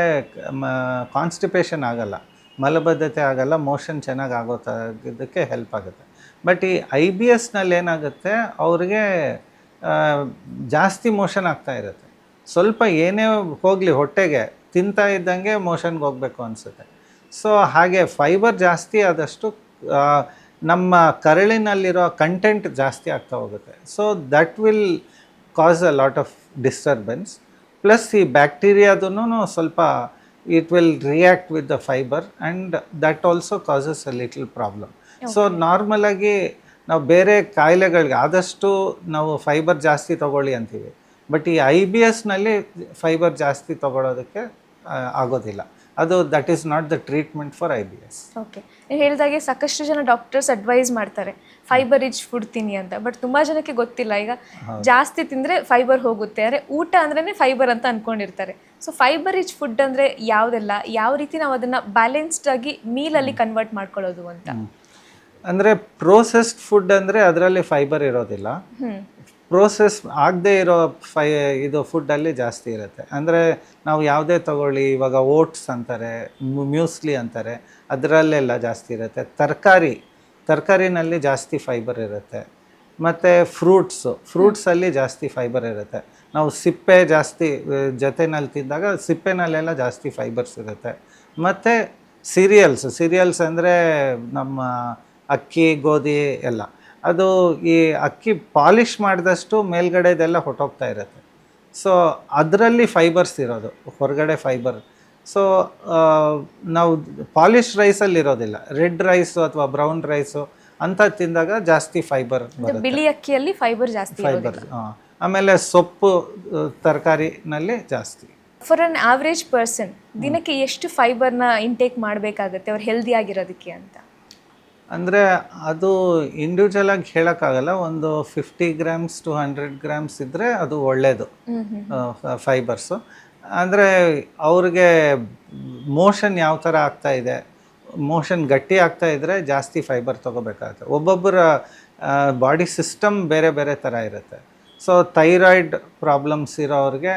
ಕಾನ್ಸ್ಟಿಪೇಷನ್ ಆಗಲ್ಲ, ಮಲಬದ್ಧತೆ ಆಗಲ್ಲ, ಮೋಷನ್ ಚೆನ್ನಾಗಿ ಇದಕ್ಕೆ ಹೆಲ್ಪ್ ಆಗುತ್ತೆ. ಬಟ್ ಈ IBSನಲ್ಲಿ ಏನಾಗುತ್ತೆ, ಅವ್ರಿಗೆ ಜಾಸ್ತಿ ಮೋಷನ್ ಆಗ್ತಾ ಇರುತ್ತೆ. ಸ್ವಲ್ಪ ಏನೇ ಹೋಗಲಿ ಹೊಟ್ಟೆಗೆ ತಿಂತಾ ಇದ್ದಂಗೆ ಮೋಷನ್ಗೆ ಹೋಗಬೇಕು ಅನಿಸುತ್ತೆ. ಸೊ ಹಾಗೆ ಫೈಬರ್ ಜಾಸ್ತಿ ಆದಷ್ಟು ನಮ್ಮ ಕರಳಿನಲ್ಲಿರೋ ಕಂಟೆಂಟ್ ಜಾಸ್ತಿ ಆಗ್ತಾ ಹೋಗುತ್ತೆ. So that will cause a lot of disturbance. Plus ಈ ಬ್ಯಾಕ್ಟೀರಿಯಾದೂ ಸ್ವಲ್ಪ it will react with the fibre and that also causes a little problem. So ನಾರ್ಮಲಾಗಿ ನಾವು ಬೇರೆ ಕಾಯಿಲೆಗಳಿಗೆ ಆದಷ್ಟು ನಾವು ಫೈಬರ್ ಜಾಸ್ತಿ ತೊಗೊಳ್ಳಿ ಅಂತೀವಿ, ಬಟ್ ಈ IBSನಲ್ಲಿ ಫೈಬರ್ ಜಾಸ್ತಿ ತೊಗೊಳೋದಕ್ಕೆ ಆಗೋದಿಲ್ಲ. ಅದು that is not the treatment for IBS. Okay, ನೀವು ಹೇಳಿದಾಗೆ ಸಾಕಷ್ಟು ಜನ ಡಾಕ್ಟರ್ಸ್ ಅಡ್ವೈಸ್ ಮಾಡ್ತಾರೆ ಫೈಬರ್ ರಿಚ್ ಫುಡ್ ತಿನ್ನಿ ಅಂತ. ಬಟ್ ತುಂಬ ಜನಕ್ಕೆ ಗೊತ್ತಿಲ್ಲ, ಈಗ ಜಾಸ್ತಿ ತಿಂದರೆ ಫೈಬರ್ ಹೋಗುತ್ತೆ, ಅಂದರೆ ಊಟ ಅಂದ್ರೇ ಫೈಬರ್ ಅಂತ ಅಂದ್ಕೊಂಡಿರ್ತಾರೆ. ಸೊ ಫೈಬರ್ ರಿಚ್ ಫುಡ್ ಅಂದರೆ ಯಾವುದೆಲ್ಲ, ಯಾವ ರೀತಿ ನಾವು ಅದನ್ನು ಬ್ಯಾಲೆನ್ಸ್ಡ್ ಆಗಿ ಮೀಲಲ್ಲಿ ಕನ್ವರ್ಟ್ ಮಾಡ್ಕೊಳ್ಳೋದು ಅಂತ? ಅಂದರೆ ಪ್ರೋಸೆಸ್ಡ್ ಫುಡ್ ಅಂದರೆ ಅದರಲ್ಲಿ ಫೈಬರ್ ಇರೋದಿಲ್ಲ, ಪ್ರೋಸೆಸ್ ಆಗದೆ ಇರೋ ಇದು ಫುಡ್ಡಲ್ಲಿ ಜಾಸ್ತಿ ಇರುತ್ತೆ. ಅಂದರೆ ನಾವು ಯಾವುದೇ ತಗೊಳ್ಳಿ, ಇವಾಗ ಓಟ್ಸ್ ಅಂತಾರೆ, ಮ್ಯೂಸ್ಲಿ ಅಂತಾರೆ, ಅದರಲ್ಲೆಲ್ಲ ಜಾಸ್ತಿ ಇರುತ್ತೆ. ತರಕಾರಿನಲ್ಲಿ ಜಾಸ್ತಿ ಫೈಬರ್ ಇರುತ್ತೆ. ಮತ್ತು ಫ್ರೂಟ್ಸಲ್ಲಿ ಜಾಸ್ತಿ ಫೈಬರ್ ಇರುತ್ತೆ. ನಾವು ಸಿಪ್ಪೆ ಜಾಸ್ತಿ ಜೊತೆನಲ್ಲಿ ತಿಂದಾಗ ಸಿಪ್ಪೆನಲ್ಲೆಲ್ಲ ಜಾಸ್ತಿ ಫೈಬರ್ಸ್ ಇರುತ್ತೆ. ಮತ್ತು ಸೀರಿಯಲ್ಸ್ ಅಂದರೆ ನಮ್ಮ ಅಕ್ಕಿ, ಗೋಧಿ ಎಲ್ಲ, ಅದು ಈ ಅಕ್ಕಿ ಪಾಲಿಷ್ ಮಾಡಿದಷ್ಟು ಮೇಲ್ಗಡೆದೆಲ್ಲ ಹೊಟ್ಟೋಗ್ತಾ ಇರುತ್ತೆ. ಸೊ ಅದರಲ್ಲಿ ಫೈಬರ್ಸ್ ಇರೋದು, ಹೊರಗಡೆ ಫೈಬರ್. ಸೊ ನಾವು ಪಾಲಿಷ್ ರೈಸಲ್ಲಿ ಇರೋದಿಲ್ಲ. ರೆಡ್ ರೈಸು ಅಥವಾ ಬ್ರೌನ್ ರೈಸು ಅಂತ ತಿಂದಾಗ ಜಾಸ್ತಿ ಫೈಬರ್ ಬರುತ್ತೆ. ಬಿಳಿ ಅಕ್ಕಿಯಲ್ಲಿ ಫೈಬರ್ ಜಾಸ್ತಿ. ಆಮೇಲೆ ಸೊಪ್ಪು, ತರಕಾರಿನಲ್ಲಿ ಜಾಸ್ತಿ. ಫಾರ್ ಅನ್ ಆವ್ರೇಜ್ ಪರ್ಸನ್ ದಿನಕ್ಕೆ ಎಷ್ಟು ಫೈಬರ್ನ ಇಂಟೇಕ್ ಮಾಡಬೇಕಾಗುತ್ತೆ ಅವ್ರು ಹೆಲ್ದಿ ಆಗಿರೋದಕ್ಕೆ ಅಂತ? ಅಂದರೆ ಅದು ಇಂಡಿವಿಜುವಲ್ ಆಗಿ ಹೇಳೋಕ್ಕಾಗಲ್ಲ. ಒಂದು 50 ಗ್ರಾಮ್ಸ್ ಟು 100 ಗ್ರಾಮ್ಸ್ ಇದ್ದರೆ ಅದು ಒಳ್ಳೆಯದು ಫೈಬರ್ಸು. ಅಂದರೆ ಅವ್ರಿಗೆ ಮೋಷನ್ ಯಾವ ಥರ ಆಗ್ತಾ ಇದೆ, ಮೋಷನ್ ಗಟ್ಟಿ ಆಗ್ತಾ ಇದ್ದರೆ ಜಾಸ್ತಿ ಫೈಬರ್ ತೊಗೋಬೇಕಾಗುತ್ತೆ. ಒಬ್ಬೊಬ್ಬರ ಬಾಡಿ ಸಿಸ್ಟಮ್ ಬೇರೆ ಬೇರೆ ಥರ ಇರುತ್ತೆ. ಸೊ ಥೈರಾಯ್ಡ್ ಪ್ರಾಬ್ಲಮ್ಸ್ ಇರೋರಿಗೆ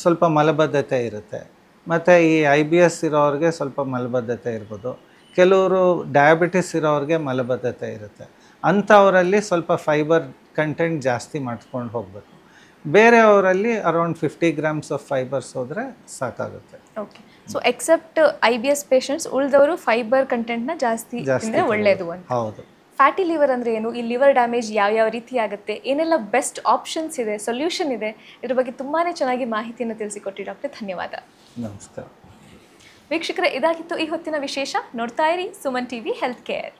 ಸ್ವಲ್ಪ ಮಲಬದ್ಧತೆ ಇರುತ್ತೆ. ಮತ್ತು ಈ IBS ಇರೋರಿಗೆ ಸ್ವಲ್ಪ ಮಲಬದ್ಧತೆ ಇರ್ಬೋದು. ಕೆಲವರು ಡಯಾಬಿಟಿಸ್ ಇರೋರಿಗೆ ಮಲಬದ್ಧತೆ ಇರುತ್ತೆ. ಅಂಥವರಲ್ಲಿ ಸ್ವಲ್ಪ ಫೈಬರ್ ಕಂಟೆಂಟ್ ಜಾಸ್ತಿ ಮಾಡ್ಕೊಂಡು ಹೋಗಬೇಕು. ಬೇರೆಯವರಲ್ಲಿ ಅರೌಂಡ್ 50 ಗ್ರಾಮ್ಸ್ ಆಫ್ ಫೈಬರ್ಸ್ ಹೋದರೆ ಸಾಕಾಗುತ್ತೆ. Okay. So accept IBS patients ಉಳಿದವರು ಫೈಬರ್ ಕಂಟೆಂಟ್ನ ಜಾಸ್ತಿ ತಿಂದರೆ ಒಳ್ಳೆಯದು ಅಂತ. ಹೌದು. ಫ್ಯಾಟಿ ಲಿವರ್ ಅಂದರೆ ಏನು, ಈ ಲಿವರ್ ಡ್ಯಾಮೇಜ್ ಯಾವ ರೀತಿ ಆಗುತ್ತೆ, ಏನೆಲ್ಲ ಬೆಸ್ಟ್ ಆಪ್ಷನ್ಸ್ ಇದೆ, ಸೊಲ್ಯೂಷನ್ ಇದೆ, ಇದ್ರ ಬಗ್ಗೆ ತುಂಬಾ ಚೆನ್ನಾಗಿ ಮಾಹಿತಿಯನ್ನು ತಿಳಿಸಿಕೊಟ್ಟಿ ಡಾಕ್ಟರ್. ಧನ್ಯವಾದ. ನಮಸ್ಕಾರ. ವೀಕ್ಷಕರೇ, ಇದಾಗಿತ್ತು ಈ ಹೊತ್ತಿನ ವಿಶೇಷ. ನೋಡ್ತಾ ಇರಿ ಸುಮನ್ TV ಹೆಲ್ತ್ ಕೇರ್.